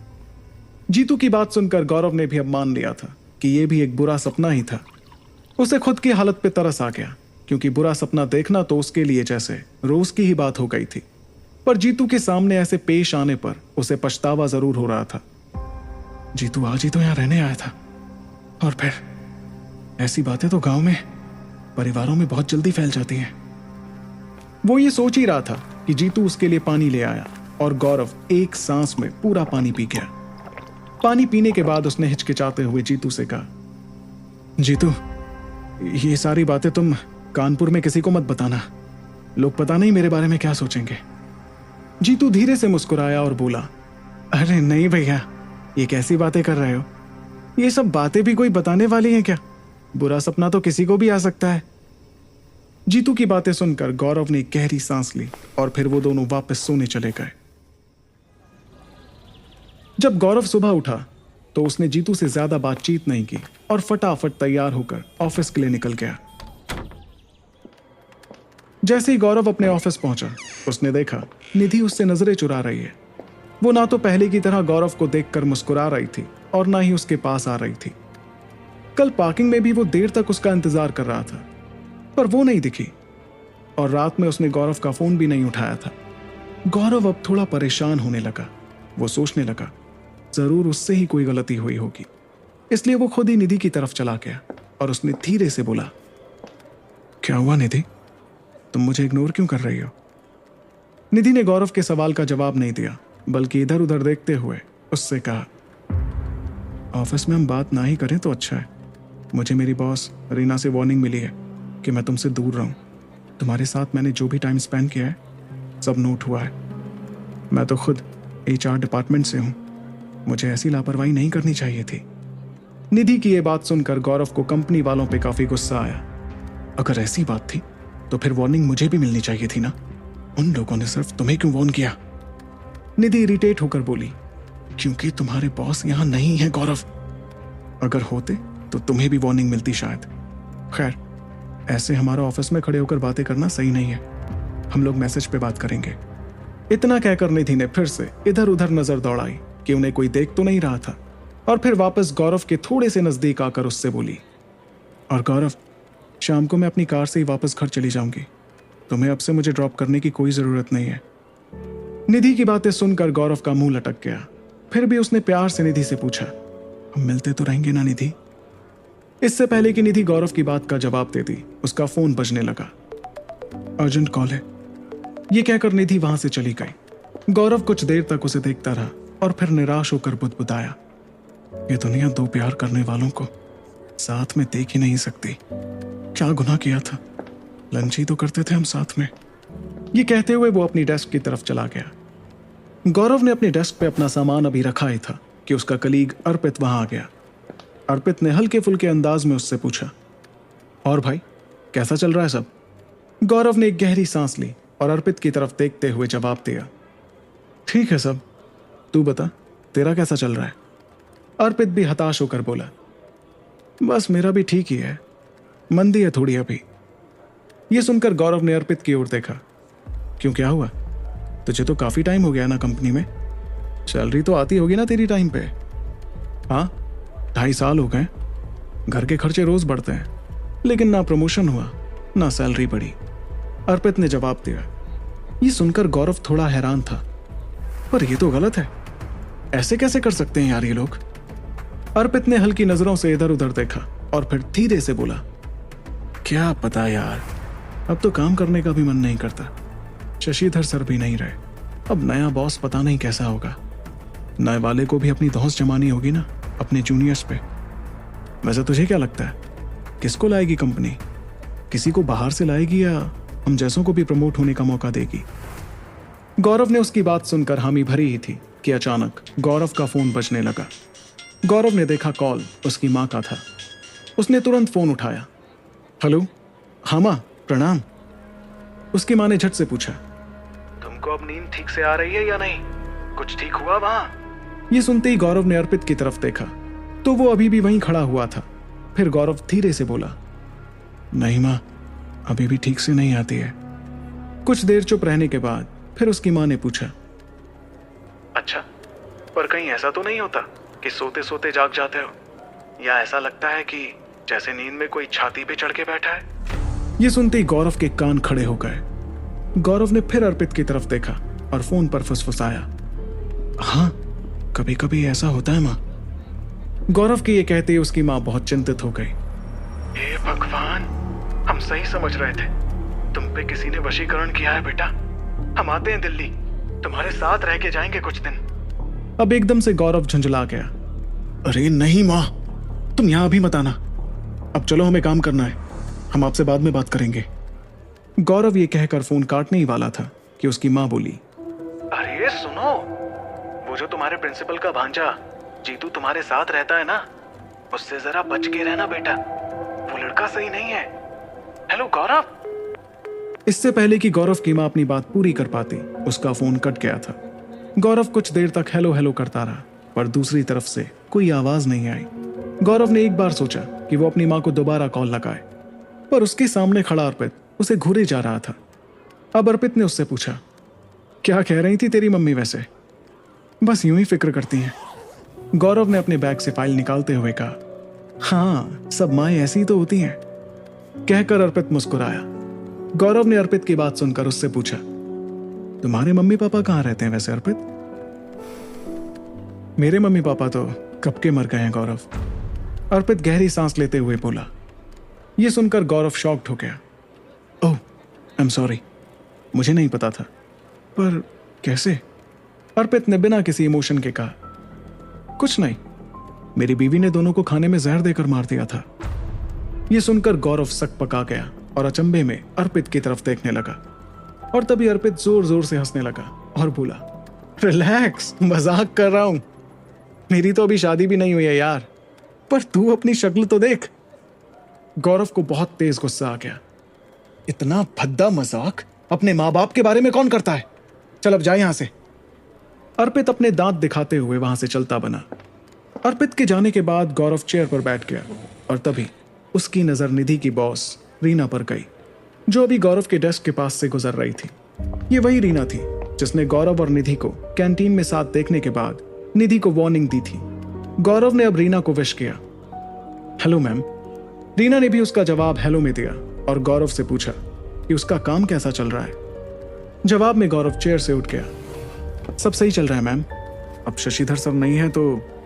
जीतू की बात सुनकर गौरव ने भी अब मान लिया था कि यह भी एक बुरा सपना ही था। उसे खुद की हालत पे तरस आ गया, क्योंकि बुरा सपना देखना तो उसके लिए जैसे रोज की ही बात हो गई थी। पर जीतू के सामने ऐसे पेश आने पर उसे पछतावा जरूर हो रहा था। जीतू आज ही तो यहां रहने आया था, और फिर ऐसी बातें तो गांव में परिवारों में बहुत जल्दी फैल जाती हैं। वो ये सोच ही रहा था कि जीतू उसके लिए पानी ले आया और गौरव एक सांस में पूरा पानी पी गया। पानी पीने के बाद उसने हिचकिचाते हुए जीतू से कहा, जीतू, ये सारी बातें तुम कानपुर में किसी को मत बताना, लोग पता नहीं मेरे बारे में क्या सोचेंगे। जीतू धीरे से मुस्कुराया और बोला, अरे नहीं भैया, ये कैसी बातें कर रहे हो? ये सब बातें भी कोई बताने वाली हैं क्या? बुरा सपना तो किसी को भी आ सकता है। जीतू की बातें सुनकर गौरव ने एक गहरी सांस ली और फिर वो दोनों वापस सोने चले गए। जब गौरव सुबह उठा तो उसने जीतू से ज्यादा बातचीत नहीं की और फटाफट तैयार होकर ऑफिस के लिए निकल गया। जैसे ही गौरव अपने ऑफिस पहुंचा, उसने देखा निधि उससे नजरें चुरा रही है। वो ना तो पहले की तरह गौरव को देखकर मुस्कुरा रही थी और ना ही उसके पास आ रही थी। कल पार्किंग में भी वो देर तक उसका इंतजार कर रहा था, पर वो नहीं दिखी, और रात में उसने गौरव का फोन भी नहीं उठाया था। गौरव अब थोड़ा परेशान होने लगा। वो सोचने लगा, जरूर उससे ही कोई गलती हुई होगी, इसलिए वो खुद ही निधि की तरफ चला गया और उसने धीरे से बोला, क्या हुआ निधि, तुम मुझे इग्नोर क्यों कर रही हो? निधि ने गौरव के सवाल का जवाब नहीं दिया, बल्कि इधर उधर देखते हुए उससे कहा, ऑफिस में हम बात ना ही करें तो अच्छा है। मुझे मेरी बॉस रीना से वार्निंग मिली है कि मैं तुमसे दूर रहूं। तुम्हारे साथ मैंने जो भी टाइम स्पेंड किया है सब नोट हुआ है। मैं तो खुद HR डिपार्टमेंट से हूं, मुझे ऐसी लापरवाही नहीं करनी चाहिए थी। निधि की यह बात सुनकर गौरव को कंपनी वालों पे काफी गुस्सा आया। अगर ऐसी बात थी तो फिर वार्निंग मुझे भी मिलनी चाहिए थी ना, उन लोगों ने सिर्फ तुम्हें क्यों वार्न किया? निधि इरिटेट होकर बोली, क्योंकि तुम्हारे बॉस यहां नहीं है गौरव, अगर होते तो तुम्हें भी वार्निंग मिलती शायद। खैर, ऐसे हमारा ऑफिस में खड़े होकर बातें करना सही नहीं है, हम लोग मैसेज पे बात करेंगे। इतना कहकर निधि ने फिर से इधर उधर नजर दौड़ाई कि उन्हें कोई देख तो नहीं रहा था, और फिर वापस गौरव के थोड़े से नजदीक आकर उससे बोली, और गौरव, शाम को मैं अपनी कार से ही वापस घर चली जाऊंगी, तुम्हें अब से मुझे ड्रॉप करने की कोई जरूरत नहीं है। निधि की बातें सुनकर गौरव का मुंह लटक गया। फिर भी उसने प्यार से निधि से पूछा, हम मिलते तो रहेंगे ना निधि? इससे पहले कि निधि गौरव की बात का जवाब देती, उसका फोन बजने लगा। अर्जेंट कॉल है, यह कहकर निधि वहां से चली गई। गौरव कुछ देर तक उसे देखता रहा और फिर निराश होकर बुदबुदाया, ये दुनिया दो प्यार करने वालों को साथ में देख ही नहीं सकती। क्या गुनाह किया था, लंच ही तो करते थे हम साथ में। ये कहते हुए वो अपनी डेस्क की तरफ चला गया। गौरव ने अपने डेस्क पे अपना सामान अभी रखा ही था कि उसका कलीग अर्पित वहां आ गया। अर्पित ने हल्के फुल्के अंदाज में उससे पूछा, और भाई कैसा चल रहा है सब? गौरव ने एक गहरी सांस ली और अर्पित की तरफ देखते हुए जवाब दिया, ठीक है सब, तू बता तेरा कैसा चल रहा है? अर्पित भी हताश होकर बोला, बस मेरा भी ठीक ही है, मंदी है थोड़ी अभी। यह सुनकर गौरव ने अर्पित की ओर देखा, क्यों क्या हुआ? तुझे तो काफी टाइम हो गया ना कंपनी में, सैलरी तो आती होगी ना तेरी टाइम पे? हाँ, 2.5 साल हो गए, घर के खर्चे रोज बढ़ते हैं, लेकिन ना प्रमोशन हुआ ना सैलरी बढ़ी, अर्पित ने जवाब दिया। ये सुनकर गौरव थोड़ा हैरान था, पर यह तो गलत है, ऐसे कैसे कर सकते हैं यार ये लोग? अर्पित ने हल्की नजरों से इधर उधर देखा और फिर धीरे से बोला, क्या पता यार, अब तो काम करने का भी मन नहीं करता। शशिधर सर भी नहीं रहे, अब नया बॉस पता नहीं कैसा होगा, नए वाले को भी अपनी धौंस जमानी होगी ना अपने जूनियर्स पे। वैसे तुझे क्या लगता है, किसको लाएगी कंपनी? किसी को बाहर से लाएगी या हम जैसों को भी प्रमोट होने का मौका देगी? गौरव ने उसकी बात सुनकर हामी भरी ही थी कि अचानक गौरव का फोन बजने लगा। गौरव ने देखा कॉल उसकी माँ का था। उसने तुरंत फोन उठाया। हेलो, हाँ माँ, प्रणाम। उसकी माँ ने झट से पूछा,
तुमको अब नींद ठीक से आ रही है या नहीं? कुछ ठीक हुआ वहां?
ये सुनते ही गौरव ने अर्पित की तरफ देखा तो वो अभी भी वहीं खड़ा हुआ था। फिर गौरव धीरे से बोला, नहीं माँ, अभी भी ठीक से नहीं आती है। कुछ देर चुप रहने के बाद फिर उसकी माँ ने पूछा,
अच्छा, पर कहीं ऐसा तो नहीं होता कि सोते सोते जाग जाते हो, या ऐसा लगता है कि जैसे नींद में कोई छाती पे चढ़ के बैठा है?
ये सुनते ही गौरव के कान खड़े हो गए। गौरव ने फिर अर्पित की तरफ देखा और फोन पर फुसफुसाया, हाँ, कभी कभी ऐसा होता है माँ। गौरव के ये कहते ही उसकी माँ बहुत चिंतित हो गई।
हे भगवान, हम सही समझ रहे थे, तुम पे किसी ने वशीकरण किया है बेटा। हम आते हैं दिल्ली, तुम्हारे साथ रह के जाएंगे कुछ दिन।
अब एकदम से गौरव झुंझला गया, अरे नहीं माँ, तुम यहां अभी मत आना। अब चलो, हमें काम करना है, हम आपसे बाद में बात करेंगे। गौरव ये कहकर फोन काटने ही वाला था कि उसकी माँ बोली,
अरे सुनो, वो जो तुम्हारे प्रिंसिपल का भांजा जीतू तुम्हारे साथ रहता है ना, उससे जरा बच के रहना बेटा, वो लड़का सही नहीं है। हेलो गौरव।
इससे पहले कि गौरव की माँ अपनी बात पूरी कर पाती, उसका फोन कट गया था। गौरव कुछ देर तक हेलो हेलो करता रहा, पर दूसरी तरफ से कोई आवाज नहीं आई। गौरव ने एक बार सोचा कि वो अपनी माँ को दोबारा कॉल लगाए, पर उसके सामने खड़ा अर्पित उसे घूरे जा रहा था। अब अर्पित ने उससे पूछा, क्या कह रही थी तेरी मम्मी वैसे? बस यूं ही फिक्र करती हैं। गौरव ने अपने बैग से फाइल निकालते हुए कहा, हाँ, सब माएं ऐसी तो होती हैं। कहकर अर्पित मुस्कुराया। गौरव ने अर्पित की बात सुनकर उससे पूछा, तुम्हारे मम्मी पापा कहाँ रहते हैं वैसे अर्पित? मेरे मम्मी पापा तो कब के मर गए हैं गौरव। अर्पित गहरी सांस लेते हुए बोला। यह सुनकर गौरव शॉक्ड हो गया। ओह, आई एम सॉरी, मुझे नहीं पता था। पर कैसे? अर्पित ने बिना किसी इमोशन के कहा, कुछ नहीं, मेरी बीवी ने दोनों को खाने में जहर देकर मार दिया था। यह सुनकर गौरव सक पका गया और अचंभे में अर्पित की तरफ देखने लगा। और तभी अर्पित जोर जोर से हंसने लगा और बोला, रिलैक्स, मजाक कर रहा हूं, मेरी तो अभी शादी भी नहीं हुई है यार, पर तू अपनी शक्ल तो देख। गौरव को बहुत तेज गुस्सा आ गया। इतना भद्दा मजाक अपने माँ बाप के बारे में कौन करता है? चल अब जा यहां से। अर्पित अपने दांत दिखाते हुए वहां से चलता बना। अर्पित के जाने के बाद गौरव चेयर पर बैठ गया और तभी उसकी नजर निधि की बॉस रीना पर गई, जो अभी गौरव के डेस्क के पास से गुजर रही थी। ये वही रीना थी जिसने गौरव और निधि को कैंटीन में साथ देखने के बाद निधि को वार्निंग दी थी। गौरव ने अब रीना को विश किया, हेलो मैम। रीना ने भी उसका जवाब हेलो में दिया और गौरव से पूछा कि उसका काम कैसा चल रहा है। जवाब में गौरव चेयर से उठ गया, सब सही चल रहा है मैम, अब शशिधर सर नहीं है तो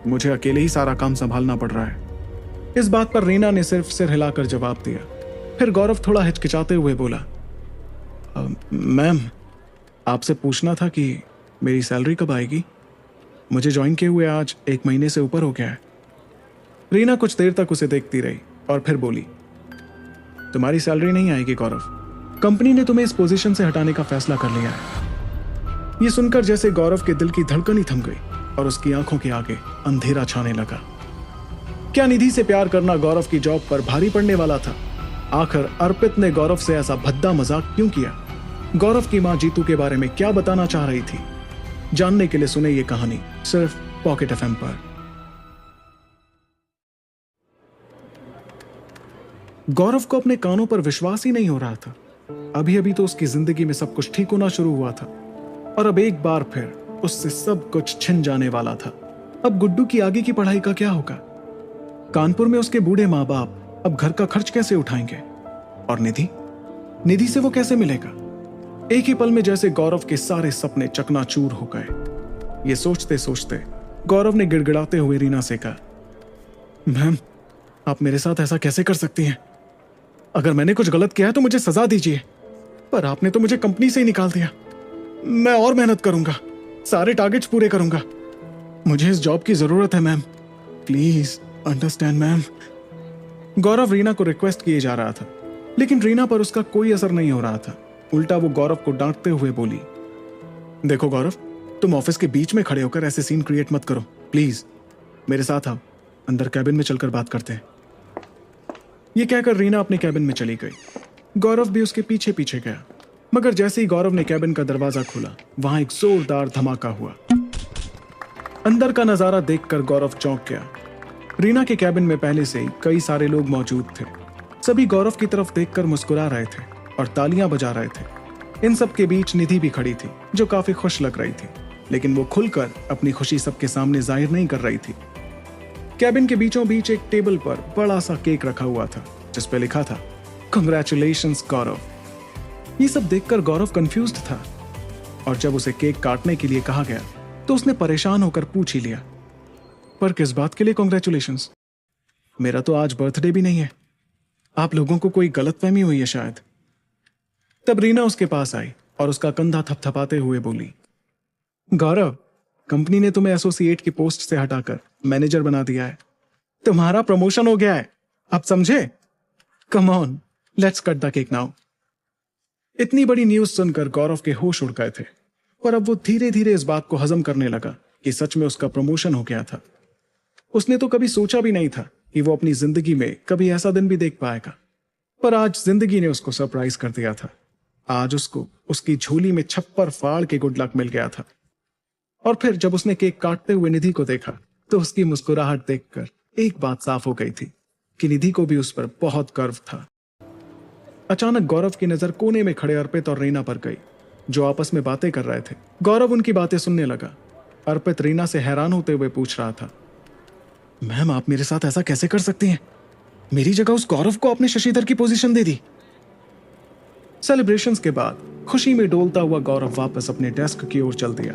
मुझे अकेले ही सारा काम संभालना पड़ रहा है। इस बात पर रीना ने सिर्फ सिर हिलाकर जवाब दिया। फिर गौरव थोड़ा हिचकिचाते हुए बोला, मैम, आपसे पूछना था कि मेरी सैलरी कब आएगी? मुझे ज्वाइन किए हुए आज 1 महीने से ऊपर हो गया है। रीना कुछ देर तक उसे देखती रही और फिर बोली, तुम्हारी सैलरी नहीं आएगी गौरव, कंपनी ने तुम्हें इस पोजीशन से हटाने का फैसला कर लिया है। यह सुनकर जैसे गौरव के दिल की धड़कन ही थम गई और उसकी आंखों के आगे अंधेरा छाने लगा। क्या निधि से प्यार करना गौरव की जॉब पर भारी पड़ने वाला था? आखिर अर्पित ने गौरव से ऐसा भद्दा मजाक क्यों किया? गौरव की मां जीतू के बारे में क्या बताना चाह रही थी? जानने के लिए सुने ये कहानी सिर्फ पॉकेट एफएम पर। गौरव को अपने कानों पर विश्वास ही नहीं हो रहा था। अभी अभी तो उसकी जिंदगी में सब कुछ ठीक होना शुरू हुआ था और अब एक बार फिर उससे सब कुछ छिन जाने वाला था। अब गुड्डू की आगे की पढ़ाई का क्या होगा? कानपुर में उसके बूढ़े माँ बाप अब घर का खर्च कैसे उठाएंगे? और निधि से वो कैसे मिलेगा? एक ही पल में जैसे गौरव के सारे सपने चकनाचूर हो गए। ये सोचते सोचते गौरव ने गिड़गिड़ाते हुए रीना से कहा, मैम, आप मेरे साथ ऐसा कैसे कर सकती हैं? अगर मैंने कुछ गलत किया है तो मुझे सजा दीजिए, पर आपने तो मुझे कंपनी से ही निकाल दिया। मैं और मेहनत करूंगा, सारे टारगेट्स पूरे करूंगा। मुझे इस जॉब की जरूरत है मैम, प्लीज अंडरस्टैंड मैम। गौरव रीना को रिक्वेस्ट किए जा रहा था, लेकिन रीना पर उसका कोई असर नहीं हो रहा था। उल्टा वो गौरव को डांटते हुए बोली, देखो गौरव, तुम ऑफिस के बीच में खड़े होकर ऐसे सीन क्रिएट मत करो, प्लीज मेरे साथ आओ, अंदर कैबिन में चलकर बात करते हैं। ये कहकर रीना अपने कैबिन में चली गई। गौरव भी उसके पीछे पीछे गया, मगर जैसे ही गौरव ने कैबिन का दरवाजा खोला, वहां एक जोरदार धमाका हुआ। अंदर का नजारा देखकर गौरव चौंक गया। रीना के कैबिन में पहले से ही कई सारे लोग मौजूद थे। सभी गौरव की तरफ देखकर मुस्कुरा रहे थे और तालियां बजा रहे थे। इन सब के बीच निधि भी खड़ी थी, जो काफी खुश लग रही थी, लेकिन वो खुलकर अपनी खुशी सबके सामने जाहिर नहीं कर रही थी। कैबिन के बीचों बीच एक टेबल पर बड़ा सा केक रखा हुआ था, जिस पे लिखा था कांग्रेचुलेशंस गौरव। ये सब देखकर गौरव कंफ्यूज्ड था, और जब उसे केक काटने के लिए कहा गया तो उसने परेशान होकर पूछ ही लिया, पर किस बात के लिए कांग्रेचुलेशंस? मेरा तो आज बर्थडे भी नहीं है। आप लोगों को कोई गलतफहमी हुई है शायद। तब रीना उसके पास आई और उसका कंधा थपथपाते हुए बोली, गौरव, कंपनी ने तुम्हें एसोसिएट की पोस्ट से हटाकर मैनेजर बना दिया है। तुम्हारा प्रमोशन हो गया है, आप समझे? Come on, let's cut the cake now. इतनी बड़ी न्यूज सुनकर गौरव के होश उड़ गए थे, पर अब वो धीरे धीरे इस बात को हजम करने लगा कि सच में उसका प्रमोशन हो गया था। उसने तो कभी सोचा भी नहीं था कि वो अपनी जिंदगी में कभी ऐसा दिन भी देख पाएगा, पर आज जिंदगी ने उसको सरप्राइज कर दिया था। आज उसको उसकी झोली में छप्पर फाड़ के गुड लक मिल गया था। और फिर जब उसने केक काटते हुए निधि को देखा तो उसकी मुस्कुराहट देखकर एक बात साफ हो गई थी कि निधि को भी उस पर बहुत गर्व था। अचानक गौरव की नजर कोने में खड़े अर्पित और रीना पर गई, जो आपस में बातें कर रहे थे। गौरव उनकी बातें सुनने लगा। अर्पित रीना से हैरान होते हुए पूछ रहा था, मैम, आप मेरे साथ ऐसा कैसे कर सकती हैं? मेरी जगह उस गौरव को आपने शशिधर की पोजीशन दे दी। सेलिब्रेशंस के बाद खुशी में डोलता हुआ गौरव वापस अपने डेस्क की ओर चल दिया,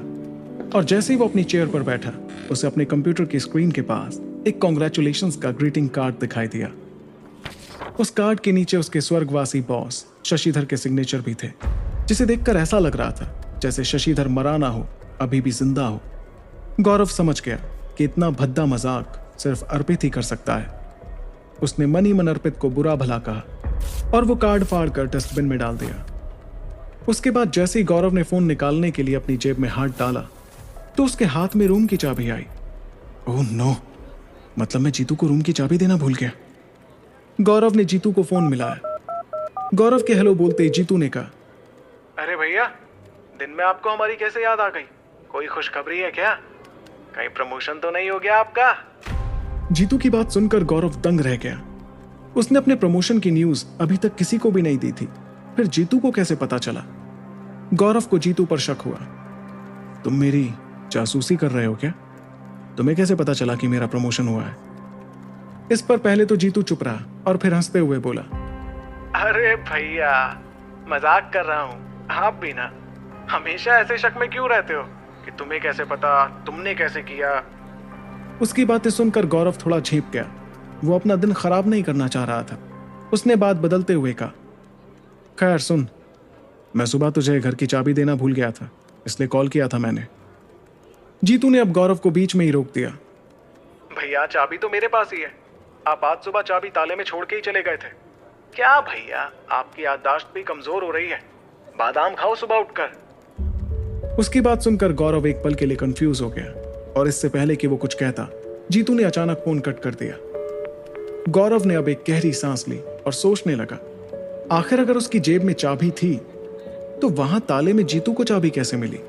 और जैसे ही वो अपनी चेयर पर बैठा, उसे अपने कंप्यूटर की स्क्रीन के पास एक कांग्रेचुलेशंस का ग्रीटिंग कार्ड दिखाई दिया। उस कार्ड के नीचे उसके स्वर्गवासी बॉस शशिधर के सिग्नेचर भी थे, जिसे देखकर ऐसा लग रहा था जैसे शशिधर मरा ना हो, अभी भी जिंदा हो। गौरव समझ गया कि इतना भद्दा मजाक सिर्फ अर्पित ही कर सकता है। उसने मन ही मन अर्पित को बुरा भला कहा और वो कार्ड फाड़ कर डस्टबिन में डाल दिया। उसके बाद जैसे ही गौरव ने फोन निकालने के लिए अपनी जेब में हाथ डाला तो उसके हाथ में रूम की चाबी आई। ओह नो, मतलब मैं जीतू को रूम की चाबी देना भूल गया। गौरव ने जीतू को फोन मिलाया। गौरव के हेलो बोलते ही जीतू ने कहा,
अरे भैया, दिन में आपको हमारी कैसे याद आ गई? कोई खुशखबरी है क्या? कहीं प्रमोशन तो नहीं हो गया आपका?
जीतू की बात सुनकर गौरव दंग रह गया। उसने अपने प्रमोशन की न्यूज अभी तक किसी को भी नहीं दी थी, फिर जीतू को कैसे पता चला? गौरव को जीतू पर शक हुआ। तुम मेरी जासूसी कर रहे हो क्या? तुम्हें कैसे पता चला कि मेरा प्रमोशन हुआ है? इस पर पहले तो जीतू चुप रहा और फिर हंसते हुए बोला,
अरे भैया, मजाक कर रहा हूँ। आप भी ना हमेशा ऐसे शक में क्यों रहते हो कि तुम्हें कैसे पता, तुमने कैसे किया?
उसकी बातें सुनकर गौरव थोड़ा झेप गया। वो अपना दिन खराब नहीं करना चाह रहा था। उसने बात बदलते हुए कहा, खैर सुन, मैं सुबह तुझे घर की चाबी देना भूल गया था, इसलिए कॉल किया था मैंने। जीतू ने अब गौरव को बीच में ही रोक दिया।
भैया, चाबी तो मेरे पास ही है। आप आज सुबह चाबी ताले में छोड़ के ही चले गए थे। क्या भैया, आपकी याददाश्त भी कमजोर हो रही है। बादाम खाओ सुबह उठकर।
उसकी बात सुनकर गौरव एक पल के लिए कंफ्यूज हो गया, और इससे पहले कि वो कुछ कहता, जीतू ने अचानक फोन कट कर दिया। गौरव ने अब एक गहरी सांस ली और सोचने लगा, आखिर अगर उसकी जेब में चाबी थी तो वहां ताले में जीतू को चाबी कैसे मिली?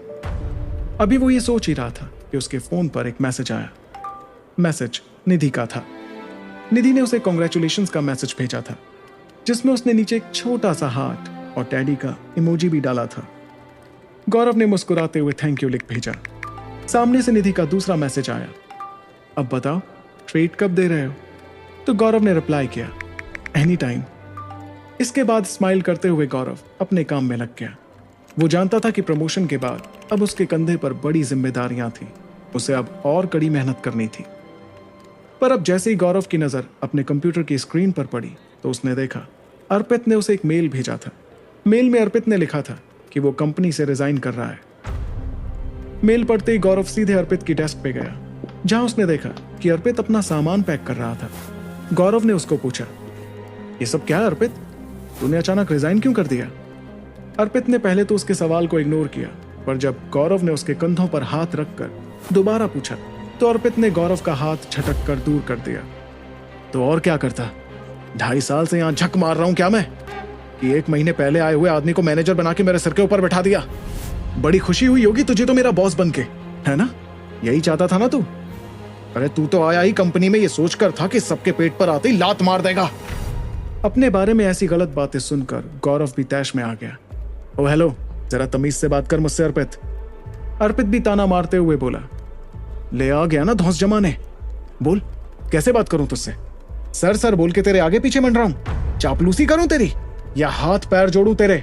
अभी वो ये सोच ही रहा था कि उसके फोन पर एक मैसेज आया। मैसेज निधि का था। निधि ने उसे कांग्रेचुलेशंस का मैसेज भेजा था, जिसमें उसने नीचे एक छोटा सा हार्ट और टैडी का इमोजी भी डाला था। गौरव ने मुस्कुराते हुए थैंक यू लिख भेजा। सामने से निधि का दूसरा मैसेज आया, अब बताओ ट्रीट कब दे रहे हो? तो गौरव ने रिप्लाई किया, एनी टाइम। इसके बाद स्माइल करते हुए गौरव अपने काम में लग गया। वो जानता था कि प्रमोशन के बाद अब उसके कंधे पर बड़ी जिम्मेदारियां थी। उसे अब और कड़ी मेहनत करनी थी। पर अब जैसे ही गौरव की नजर अपने कंप्यूटर की स्क्रीन पर पड़ी तो उसने देखा अर्पित ने उसे एक मेल भेजा था। मेल में अर्पित ने लिखा था कि वो कंपनी से रिजाइन कर रहा है। मेल पढ़ते ही गौरव सीधे अर्पित की डेस्क पे गया, जहां उसने देखा कि अर्पित अपना सामान पैक कर रहा था। गौरव ने उसको पूछा, ये सब क्या है अर्पित? तूने अचानक रिजाइन क्यों कर दिया? अर्पित ने पहले तो उसके सवाल को इग्नोर किया, पर जब गौरव ने उसके कंधों पर हाथ रखकर दोबारा पूछा तो अर्पित ने गौरव का हाथ झटक कर दूर कर दिया। तो और क्या करता? 2.5 साल से यहां झक मार रहा हूं क्या मैं कि 1 महीने पहले आए हुए आदमी को मैनेजर बना के मेरे सर के ऊपर बैठा दिया। बड़ी खुशी हुई होगी तुझे तो मेरा बॉस बन के, है ना? यही चाहता था ना तू? अरे तू तो आया ही कंपनी में ये सोचकर था कि सबके पेट पर आते ही लात मार देगा। अपने बारे में ऐसी गलत बातें सुनकर गौरव भी तैश में आ गया। ओ हेलो, जरा तमीज से बात कर मुझसे अर्पित। अर्पित भी ताना मारते हुए बोला, ले आ गया ना धौंस जमाने, बोल कैसे बात करूं तुझसे? सर सर बोल के तेरे आगे पीछे मंड रहा हूं? चापलूसी करूं तेरी या हाथ पैर जोड़ूं तेरे?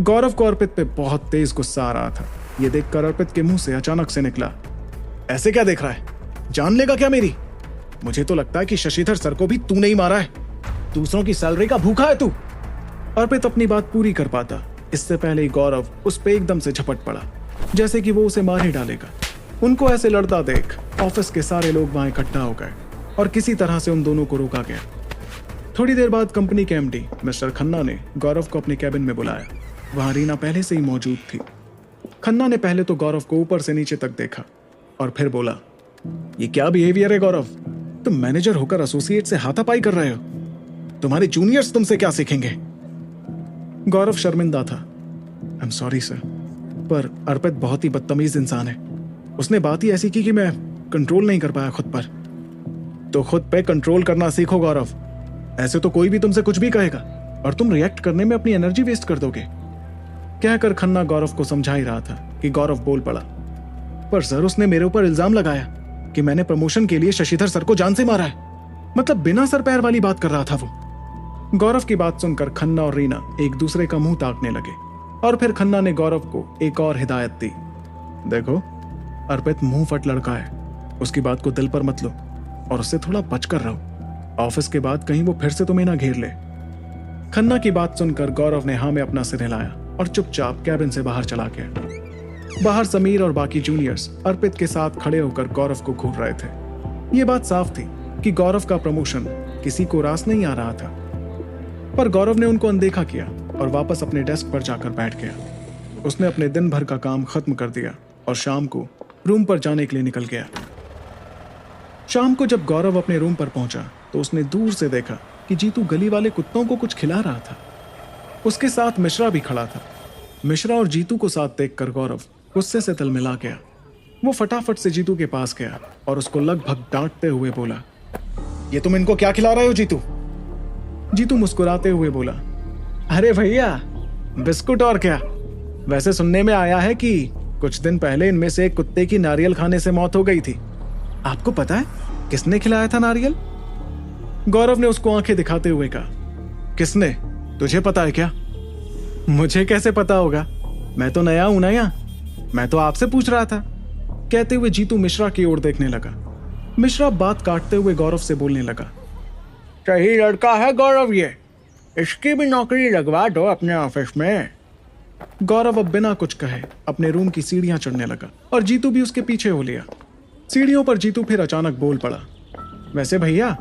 गौरव को अर्पित पे बहुत तेज गुस्सा आ रहा था। ये देखकर अर्पित के मुंह से अचानक से निकला, ऐसे क्या देख रहा है? जान लेगा क्या मेरी? मुझे तो लगता है कि शशिधर सर को भी तूने ही मारा है। दूसरों की सैलरी का भूखा है तू। अर्पित अपनी बात पूरी कर पाता इससे पहले ही गौरव उस पे एकदम से झपट पड़ा, जैसे कि वो उसे मार ही डालेगा। उनको ऐसे लड़ता देख ऑफिस के सारे लोग वहां इकट्ठा हो गए और किसी तरह से उन दोनों को रोका गया। थोड़ी देर बाद कंपनी के एमडी मिस्टर खन्ना ने गौरव को अपने कैबिन में बुलाया। वहां रीना पहले से ही मौजूद थी। खन्ना ने पहले तो गौरव को ऊपर से नीचे तक देखा और फिर बोला, ये क्या बिहेवियर है गौरव? तुम मैनेजर होकर एसोसिएट से हाथापाई कर रहे हो। तुम्हारे जूनियर्स तुमसे क्या सीखेंगे? गौरव शर्मिंदा था। आई एम सॉरी सर, पर अर्पित बहुत ही बदतमीज इंसान है। उसने बात ही ऐसी की कि मैं कंट्रोल नहीं कर पाया खुद पर। तो खुद पे कंट्रोल करना सीखो गौरव। ऐसे तो कोई भी तुमसे कुछ भी कहेगा और तुम रिएक्ट करने में अपनी एनर्जी वेस्ट कर दोगे। कहकर खन्ना गौरव को समझा ही रहा था कि गौरव बोल पड़ा, पर सर उसने मेरे ऊपर इल्जाम लगाया कि मैंने प्रमोशन के लिए शशिधर सर को जान से मारा है। मतलब बिना सर पैर वाली बात कर रहा था वो। गौरव की बात सुनकर खन्ना और रीना एक दूसरे का मुंह ताकने लगे और फिर खन्ना ने गौरव को एक और हिदायत दी, देखो अर्पित मुंह फट लड़का है, उसकी बात को दिल पर मत लो और उससे थोड़ा बच कर रहो। ऑफिस के बाद कहीं वो फिर से तुम्हें ना घेर ले। खन्ना की बात सुनकर गौरव ने हाँ में अपना सिर हिलाया और चुपचाप कैबिन से बाहर चला गया। बाहर समीर और बाकी जूनियर्स अर्पित के साथ खड़े होकर गौरव को घूर रहे थे। ये बात साफ थी कि गौरव का प्रमोशन किसी को रास नहीं आ रहा था, पर गौरव ने उनको अनदेखा किया और वापस अपने डेस्क पर जाकर बैठ गया। उसने अपने दिन भर का काम खत्म कर दिया और शाम को रूम पर जाने के लिए निकल गया। शाम को जब गौरव अपने रूम पर पहुंचा तो उसने दूर से देखा कि जीतू गली वाले कुत्तों को कुछ खिला रहा था। उसके साथ मिश्रा भी खड़ा था। मिश्रा और जीतू को साथ देखकर गौरव गुस्से से तिलमिला गया। वो फटाफट से जीतू के पास गया और उसको लगभग डांटते हुए बोला, ये तुम इनको क्या खिला रहे हो जीतू? जीतू मुस्कुराते हुए बोला, अरे भैया बिस्कुट और क्या। वैसे सुनने में आया है कि कुछ दिन पहले इनमें से एक कुत्ते की नारियल खाने से मौत हो गई थी। आपको पता है किसने खिलाया था नारियल? गौरव ने उसको आंखें दिखाते हुए कहा, किसने? तुझे पता है क्या? मुझे कैसे पता होगा, मैं तो नया हूं ना यहाँ, मैं तो आपसे पूछ रहा था। कहते हुए जीतू मिश्रा की ओर देखने लगा। मिश्रा बात काटते हुए गौरव से बोलने लगा,
सही लड़का है गौरव ये, इसकी भी नौकरी लगवा दो अपने ऑफिस में।
गौरव अब बिना कुछ कहे अपने रूम की सीढ़ियां चढ़ने लगा और जीतू भी उसके पीछे हो लिया। सीढ़ियों पर जीतू फिर अचानक बोल पड़ा, वैसे भैया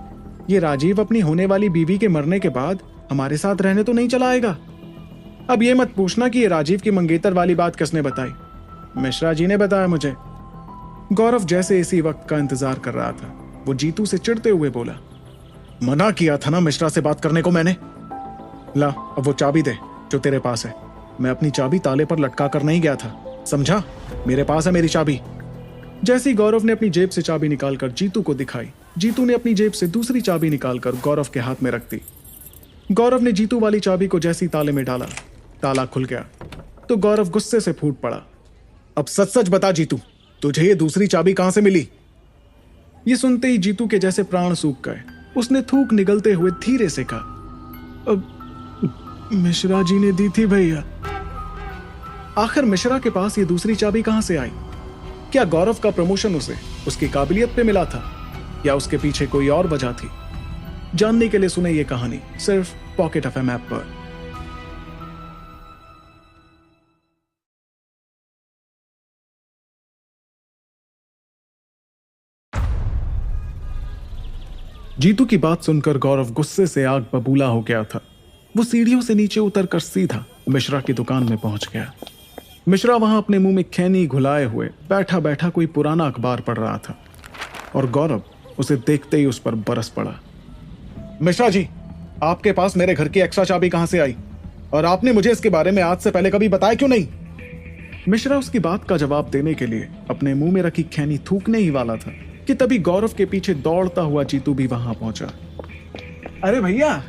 ये राजीव अपनी होने वाली बीवी के मरने के बाद हमारे साथ रहने तो नहीं चला आएगा? अब ये मत पूछना कि ये राजीव की मंगेतर वाली बात किसने बताई, मिश्रा जी ने बताया मुझे। गौरव जैसे इसी वक्त का इंतजार कर रहा था, वो जीतू से चिढ़ते हुए बोला, मना किया था ना मिश्रा से बात करने को मैंने। ला अब वो चाबी दे जो तेरे पास है। मैं अपनी चाबी ताले पर लटका कर नहीं गया था, समझा? मेरे पास है मेरी चाबी। जैसे ही गौरव ने अपनी जेब से चाबी निकालकर जीतू को दिखाई, जीतू ने अपनी जेब से दूसरी चाबी निकालकर गौरव के हाथ में रख दी। गौरव ने जीतू वाली चाबी को जैसी ताले में डाला, ताला खुल गया तो गौरव गुस्से से फूट पड़ा। अब सच सच बता जीतू, तुझे ये दूसरी चाबी कहां से मिली? ये सुनते ही जीतू के जैसे प्राण सूख गए। उसने थूक निगलते हुए धीरे से कहा, अब मिश्रा जी ने दी थी भैया। आखिर मिश्रा के पास ये दूसरी चाबी कहां से आई? क्या गौरव का प्रमोशन उसे उसकी काबिलियत पे मिला था या उसके पीछे कोई और वजह थी? जानने के लिए सुने ये कहानी सिर्फ पॉकेट एफएम ऐप पर। जीतू की बात सुनकर गौरव गुस्से से आग बबूला हो गया था। वो सीढ़ियों से नीचे उतरकर सीधा मिश्रा की दुकान में पहुंच गया। मिश्रा वहां अपने मुंह में खैनी घुलाए हुए बैठा बैठा कोई पुराना अखबार पढ़ रहा था और गौरव उसे देखते ही उस पर बरस पड़ा। मिश्रा जी, आपके पास मेरे घर की एक्स्ट्रा चाबी कहां से आई और आपने मुझे इसके बारे में आज से पहले कभी बताया क्यों नहीं? मिश्रा उसकी बात का जवाब देने के लिए अपने मुंह में रखी खैनी थूकने ही वाला था कि तभी गौरव के पीछे दौड़ता हुआ जीतू भी वहां पहुंचा। अरे भैया,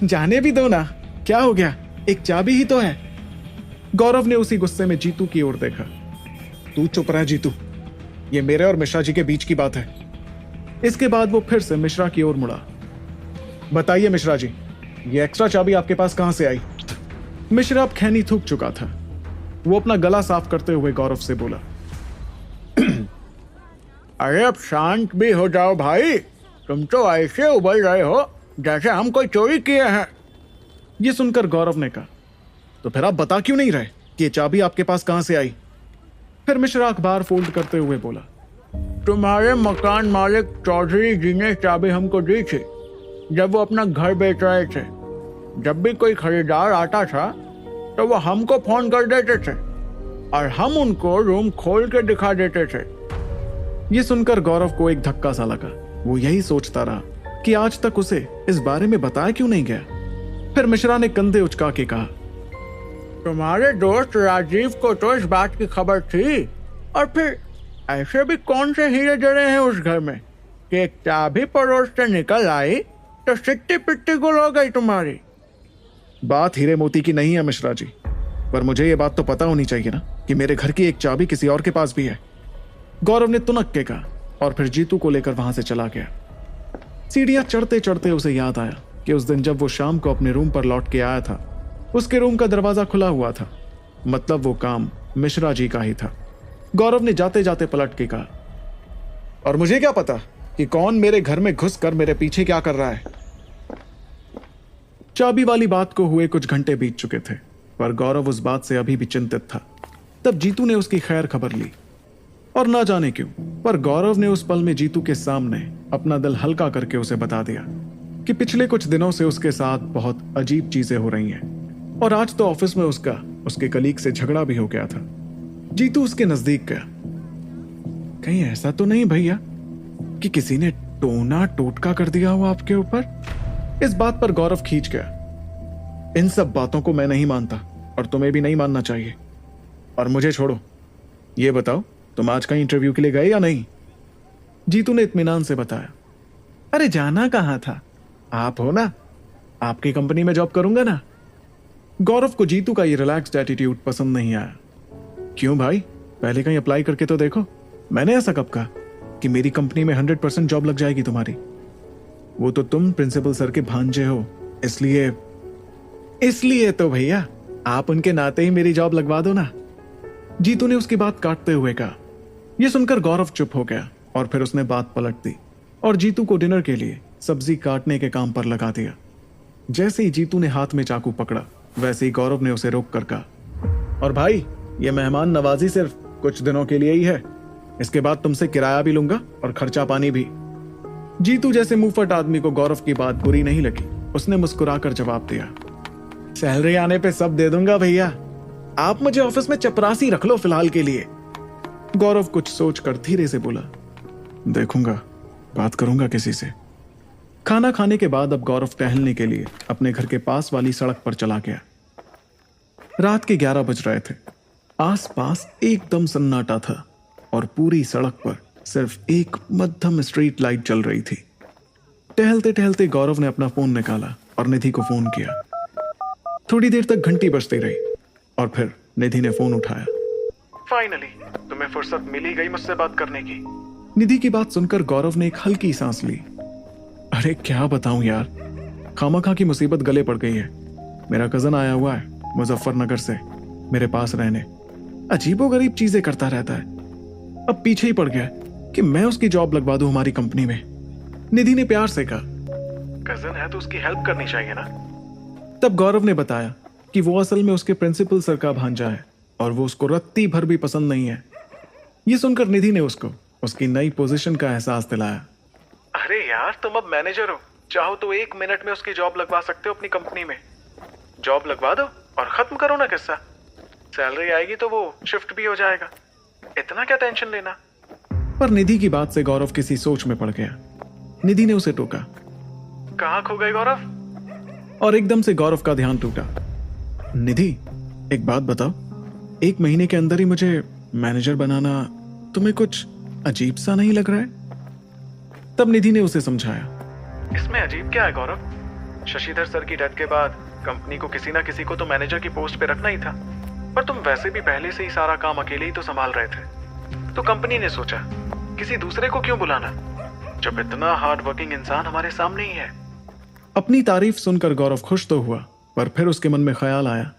जाने भी दो ना, क्या हो गया, एक चाबी ही तो है। गौरव ने उसी गुस्से में जीतू की ओर देखा। तू चुप रहा जीतू, ये मेरे और मिश्रा जी के बीच की बात है। इसके बाद वो फिर से मिश्रा की ओर मुड़ा। बताइए मिश्रा जी, ये एक्स्ट्रा चाबी आपके पास कहां से आई? मिश्रा अब खैनी थूक चुका था। वो अपना गला साफ करते हुए गौरव से बोला।
अरे अब शांत भी हो जाओ भाई, तुम तो ऐसे उबल रहे हो जैसे हम कोई चोरी किए हैं।
ये सुनकर गौरव ने कहा, तो फिर आप बता क्यों नहीं रहे कि ये चाबी आपके पास कहां से आई? फिर मिश्रा अखबार फोल्ड करते हुए बोला।
तुम्हारे मकान मालिक चौधरी जी ने चाबी हमको दी थी जब वो अपना घर बेच रहे थे। जब भी कोई खरीदार आता था तो वो हमको फोन कर देते थे और हम उनको रूम खोल के दिखा देते थे।
ये सुनकर गौरव को एक धक्का सा लगा। वो यही सोचता रहा कि आज तक उसे इस बारे में बताया क्यों नहीं गया। फिर मिश्रा ने कंधे उचका के कहा,
तुम्हारे दोस्त राजीव को तो इस बात की खबर थी, और फिर ऐसे भी कौन से हीरे जड़े हैं उस घर में कि एक चाबी पड़ोस से निकल आई तो सिट्टी पिट्टी गुल हो गई तुम्हारी।
बात हीरे मोती की नहीं है मिश्रा जी, पर मुझे ये बात तो पता होनी चाहिए ना कि मेरे घर की एक चाबी किसी और के पास भी है। गौरव ने तुनक के कहा और फिर जीतू को लेकर वहां से चला गया। सीढ़ियां चढ़ते चढ़ते उसे याद आया कि उस दिन जब वो शाम को अपने रूम पर लौट के आया था, उसके रूम का दरवाजा खुला हुआ था। मतलब वो काम मिश्रा जी का ही था। गौरव ने जाते जाते पलट के कहा, और मुझे क्या पता कि कौन मेरे घर में घुस कर मेरे पीछे क्या कर रहा है। चाबी वाली बात को हुए कुछ घंटे बीत चुके थे, पर गौरव उस बात से अभी भी चिंतित था। तब जीतू ने उसकी खैर खबर ली, और ना जाने क्यों, पर गौरव ने उस पल में जीतू के सामने अपना दिल हल्का करके उसे बता दिया कि पिछले कुछ दिनों से उसके साथ बहुत अजीब चीजें हो रही हैं, और आज तो ऑफिस में उसके कलीग से झगड़ा भी हो गया था। जीतू उसके नजदीक गया। कहीं ऐसा तो नहीं भैया कि किसी ने टोना टोटका कर दिया हो आपके ऊपर? इस बात पर गौरव खींच गया। इन सब बातों को मैं नहीं मानता और तुम्हें भी नहीं मानना चाहिए। और मुझे छोड़ो, ये बताओ तुम आज कहीं इंटरव्यू के लिए गए या नहीं? जीतू ने इत्मीनान से बताया। अरे जाना कहां था, आप हो ना, आपकी कंपनी में जॉब करूंगा ना। गौरव को जीतू का ये रिलैक्स्ड एटीट्यूड पसंद नहीं आया। क्यों भाई, पहले कहीं अप्लाई करके तो देखो। मैंने ऐसा कब कहा कि मेरी कंपनी में 100% जॉब लग जाएगी तुम्हारी? वो तो तुम प्रिंसिपल सर के भांजे हो, इसलिए तो भैया आप उनके नाते ही मेरी जॉब लगवा दो ना। जीतू ने उसकी बात काटते हुए कहा। यह सुनकर गौरव चुप हो गया और फिर उसने बात पलट दी और जीतू को डिनर के लिए सब्जी काटने के काम पर लगा दिया। जैसे ही जीतू ने हाथ में चाकू पकड़ा, वैसे ही गौरव ने उसे रोक कर कहा, और भाई ये मेहमान नवाजी सिर्फ कुछ दिनों के लिए ही है, इसके बाद तुमसे किराया भी लूंगा और खर्चा पानी भी। जीतू जैसे मुंहफट आदमी को गौरव की बात बुरी नहीं लगी। उसने मुस्कुराकर जवाब दिया, सैलरी आने पे सब दे दूंगा भैया, आप मुझे ऑफिस में चपरासी रख लो फिलहाल के लिए। गौरव कुछ सोचकर धीरे से बोला, देखूंगा, बात करूंगा किसी से। खाना खाने के बाद अब गौरव टहलने के लिए अपने घर के पास वाली सड़क पर चला गया। रात के 11 बज रहे थे। आसपास एकदम सन्नाटा था और पूरी सड़क पर सिर्फ एक मध्यम स्ट्रीट लाइट जल रही थी। टहलते टहलते गौरव ने अपना फोन निकाला और निधि को फोन किया। थोड़ी देर तक घंटी बजती रही और फिर निधि ने फोन उठाया।
फाइनली तुम्हें फुर्सत मिल ही गई मुझसे बात करने की।
निधि की बात सुनकर गौरव ने एक हल्की सांस ली। अरे क्या बताऊं यार, खामखा की मुसीबत गले पड़ गई है। मेरा कजन आया हुआ है मुजफ्फरनगर से मेरे पास रहने। अजीबोगरीब चीजें करता रहता है। अब पीछे ही पड़ गया कि मैं उसकी जॉब लगवा दूं हमारी कंपनी में। निधि ने प्यार से कहा,
कजन है तो उसकी हेल्प करनी चाहिए ना।
तब गौरव ने बताया कि वो असल में उसके प्रिंसिपल सर का भांजा है और वो उसको रत्ती भर भी पसंद नहीं है। ये सुनकर निधि ने उसको उसकी नई पोजीशन का एहसास दिलाया।
अरे यार, तुम अब मैनेजर हो, चाहो तो 1 मिनट में उसकी जॉब लगवा सकते हो अपनी कंपनी में। जॉब लगवा दो और खत्म करो ना किस्सा। सैलरी आएगी तो वो शिफ्ट भी हो जाएगा, इतना क्या टेंशन लेना।
पर निधि की बात से गौरव किसी सोच में पड़ गया। निधि ने उसे टोका,
कहाँ खो गए गौरव?
और एकदम से गौरव का ध्यान टूटा। निधि, एक बात बताओ, 1 महीने के अंदर ही मुझे मैनेजर बनाना तुम्हें कुछ अजीब सा नहीं लग रहा है? तब निधि ने उसे समझाया।
इसमें अजीब क्या है गौरव? शशिधर सर की डेथ के बाद कंपनी को किसी ना किसी को तो मैनेजर की पोस्ट पे रखना ही था, पर तुम वैसे भी पहले से ही सारा काम अकेले ही तो संभाल रहे थे। तो कंपनी ने सोचा किसी दूसरे को क्यों बुलाना, जब इतना हार्ड वर्किंग इंसान हमारे सामने ही है।
अपनी तारीफ सुनकर गौरव खुश तो हुआ, पर फिर उसके मन में ख्याल आया,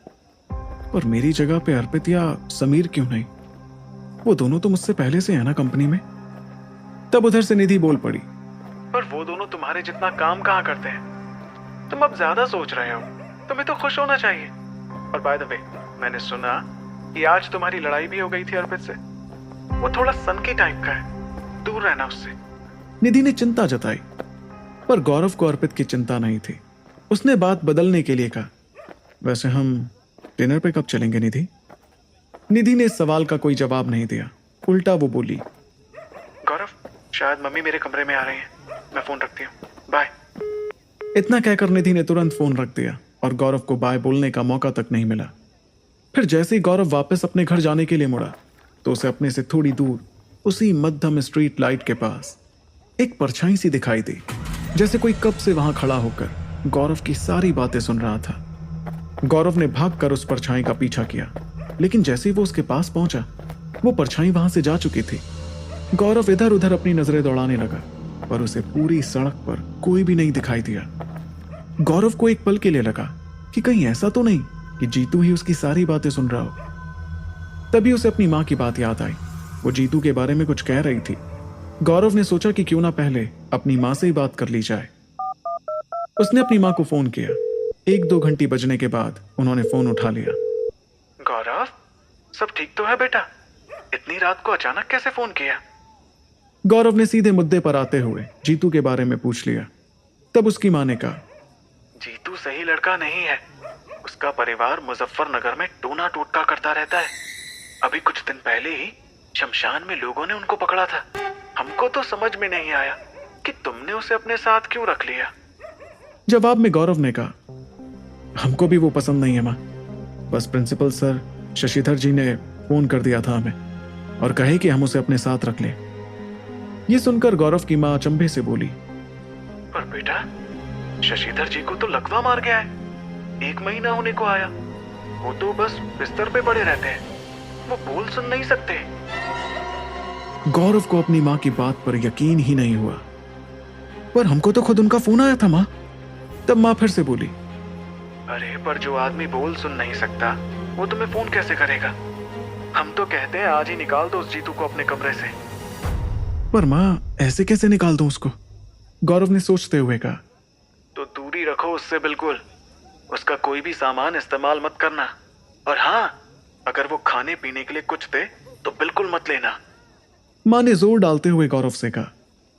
और मेरी जगह पे अर्पित या समीर क्यों नहीं? वो दोनों तो मुझसे पहले से है ना कंपनी में। तब उधर से निधि बोल पड़ी,
पर वो दोनों तुम्हारे जितना काम कहाँ करते हैं? तुम अब ज्यादा सोच रहे हो, तुम्हें तो खुश होना चाहिए। और बाय द वे, मैंने सुना कि आज तुम्हारी लड़ाई भी हो गई थी अर्पित से। वो थोड़ा सनकी टाइप का है, दूर रहना उससे।
निधि ने चिंता जताई, पर गौरव को अर्पित की चिंता नहीं थी। उसने बात बदलने के लिए कहा, वैसे हम डिनर पे कब चलेंगे निधि? निधि ने इस सवाल का कोई जवाब नहीं दिया, उल्टा वो बोली,
गौरव, शायद मम्मी मेरे कमरे में आ रही हैं, मैं फोन रखती हूँ, बाय।
इतना कहकर निधि ने तुरंत फोन रख दिया और गौरव को बाय बोलने का मौका तक नहीं मिला। फिर जैसे ही गौरव वापस अपने घर जाने के लिए मुड़ा, तो उसे अपने से थोड़ी दूर उसी मध्यम स्ट्रीट लाइट के पास एक परछाई सी दिखाई दी, जैसे कोई कब से वहां खड़ा होकर गौरव की सारी बातें सुन रहा था। गौरव ने भागकर उस परछाई का पीछा किया, लेकिन जैसे ही वो उसके पास पहुंचा, वो परछाई वहां से जा चुकी थी। गौरव इधर उधर अपनी नजरें दौड़ाने लगा, पर उसे पूरी सड़क पर कोई भी नहीं दिखाई दिया। गौरव को एक पल के लिए लगा कि कहीं ऐसा तो नहीं कि जीतू ही उसकी सारी बातें सुन रहा हो। तभी उसे अपनी माँ की बात याद आई। वो जीतू के बारे में कुछ कह रही थी। गौरव ने सोचा कि क्यों ना पहले अपनी माँ से ही बात कर ली जाए। उसने अपनी माँ को फोन किया। 1-2 घंटी बजने के बाद उन्होंने फोन उठा लिया।
गौरव, सब ठीक तो है बेटा? इतनी रात को अचानक कैसे फोन किया?
गौरव ने सीधे मुद्दे पर आते हुए जीतू के बारे में पूछ लिया। तब उसकी माँ ने कहा,
जीतू सही लड़का नहीं है। उसका परिवार मुजफ्फरनगर में टोना टोटका करता रहता है। अभी कुछ दिन पहले ही शमशान में लोगों ने उनको पकड़ा था। हमको तो समझ में नहीं आया कि तुमने उसे अपने साथ क्यों रख लिया।
जवाब में गौरव ने कहा, हमको भी वो पसंद नहीं है माँ। बस प्रिंसिपल सर शशिधर जी ने फोन कर दिया था हमें और कहे कि हम उसे अपने साथ रख लें। ये सुनकर गौरव की माँ अचंभे से बोली,
पर बेटा, शशिधर जी को तो लकवा मार गया है। 1 महीना होने को आया। वो तो बस बिस्तर पे पड़े रहते हैं, वो बोल सुन नहीं सकते।
गौरव को अपनी माँ की बात पर यकीन ही नहीं हुआ। पर हमको तो खुद उनका फोन आया था माँ। तब माँ फिर से बोली,
अरे पर जो आदमी बोल सुन नहीं सकता, वो तुम्हें फोन कैसे करेगा? हम तो कहते हैं आज ही निकाल दो उस जीतू को अपने कमरे से।
पर माँ, ऐसे कैसे निकाल दूं उसको? गौरव ने सोचते हुए कहा,
तो दूरी रखो उससे बिल्कुल। उसका कोई भी सामान इस्तेमाल मत करना। और हाँ, अगर वो खाने पीने के लिए कुछ दे तो बिल्कुल मत लेना।
माँ ने जोर डालते हुए गौरव से कहा।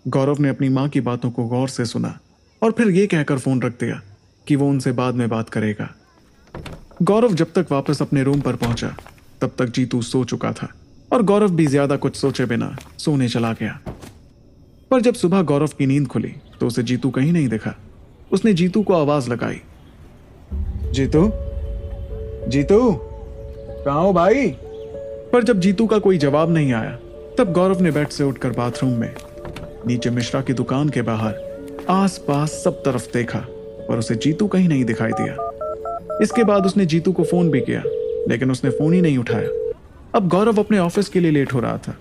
गौरव ने अपनी माँ की बातों को गौर से सुना और फिर ये कहकर फोन रख दिया कि वो उनसे बाद में बात करेगा। गौरव जब तक वापस अपने रूम पर पहुंचा, तब तक जीतू सो चुका था और गौरव भी ज्यादा कुछ सोचे बिना सोने चला गया। पर जब सुबह गौरव की नींद खुली तो उसे जीतू कहीं नहीं दिखा। उसने जीतू को आवाज लगाई, जीतू, जीतू, कहाँ हो भाई? पर जब जीतू का कोई जवाब नहीं आया, तब गौरव ने बेड से उठकर बाथरूम में नीचे मिश्रा की दुकान के बाहर आसपास सब तरफ देखा, पर उसे जीतू कहीं नहीं दिखाई दिया। इसके बाद उसने जीतू को फोन भी किया, लेकिन उसने फोन ही नहीं उठाया। अब गौरव अपने ऑफिस के लिए लेट हो रहा था,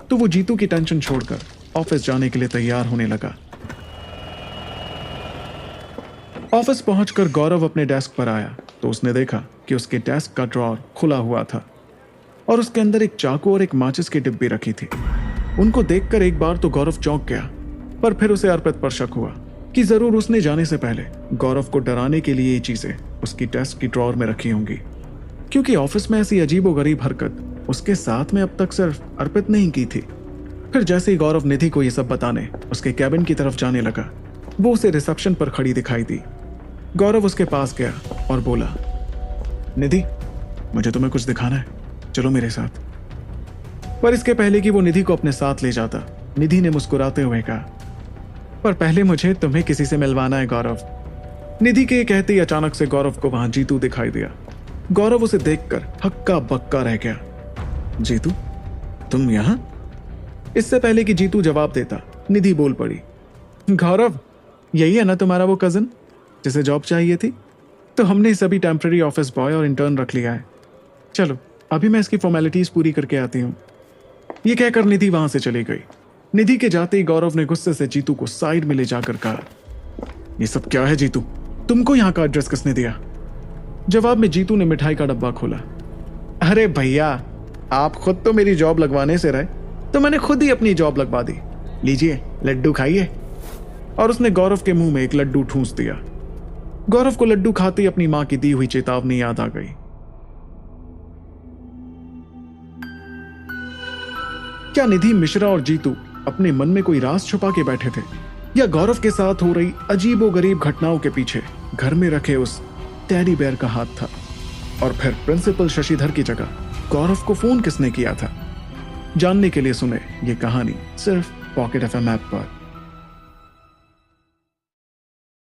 तो वो जीतू की टेंशन छोड़कर ऑफिस जाने के लिए तैयार होने लगा। ऑफिस पहुंचकर गौरव अपने डेस्क पर आया तो उसने देखा कि उसके डेस्क का ड्रॉर खुला हुआ था और उसके अंदर एक चाकू और एक माचिस की डिब्बी रखी थी। उनको देखकर एक बार तो गौरव चौंक गया, पर फिर उसे अर्पित पर शक हुआ कि जरूर उसने जाने से पहले गौरव को डराने के लिए ये चीजें उसकी डेस्क की ड्रॉर में रखी होंगी, क्योंकि ऑफिस में ऐसी अजीबोगरीब हरकत उसके साथ में अब तक सिर्फ अर्पित नहीं की थी। फिर जैसे ही गौरव निधि को ये सब बताने उसके कैबिन की तरफ जाने लगा, वो उसे रिसेप्शन पर खड़ी दिखाई दी। गौरव उसके पास गया और बोला, निधि, मुझे तुम्हें कुछ दिखाना है, चलो मेरे साथ। पर इसके पहले कि वो निधि को अपने साथ ले जाता, निधि ने मुस्कुराते हुए कहा, पर पहले मुझे तुम्हें किसी से मिलवाना है गौरव। निधि के कहते ही अचानक से गौरव को वहां जीतू दिखाई दिया। गौरव उसे देखकर हक्का बक्का रह गया। जीतू, तुम यहां? इससे पहले कि जीतू जवाब देता, निधि बोल पड़ी, गौरव यही है ना तुम्हारा वो कजन जिसे जॉब चाहिए थी? तो हमने सभी टेम्पररी ऑफिस बॉय और इंटर्न रख लिया है। चलो अभी मैं इसकी फॉर्मेलिटीज पूरी करके आती हूँ। ये कहकर निधि वहां से चली गई। निधि के जाते ही गौरव ने गुस्से से जीतू को साइड में ले जाकर कहा, ये सब क्या है जीतू, तुमको यहाँ का एड्रेस किसने दिया? जवाब में जीतू ने मिठाई का डब्बा खोला। अरे भैया, आप खुद तो मेरी जॉब लगवाने से रहे, तो मैंने खुद ही अपनी जॉब लगवा दी। लीजिए लड्डू खाइए। और उसने गौरव के मुंह में एक लड्डू ठूंस दिया। गौरव को लड्डू खाते ही अपनी मां की दी हुई चेतावनी याद आ गई। क्या निधि मिश्रा और जीतू अपने मन में कोई राज छुपा के बैठे थे, या गौरव के साथ हो रही अजीबोगरीब घटनाओं के पीछे घर में रखे उस टेडी बेयर का हाथ था? और फिर प्रिंसिपल शशिधर की जगह गौरव को फोन किसने किया था? जानने के लिए सुने ये कहानी सिर्फ पॉकेट एफएम ऐप पर।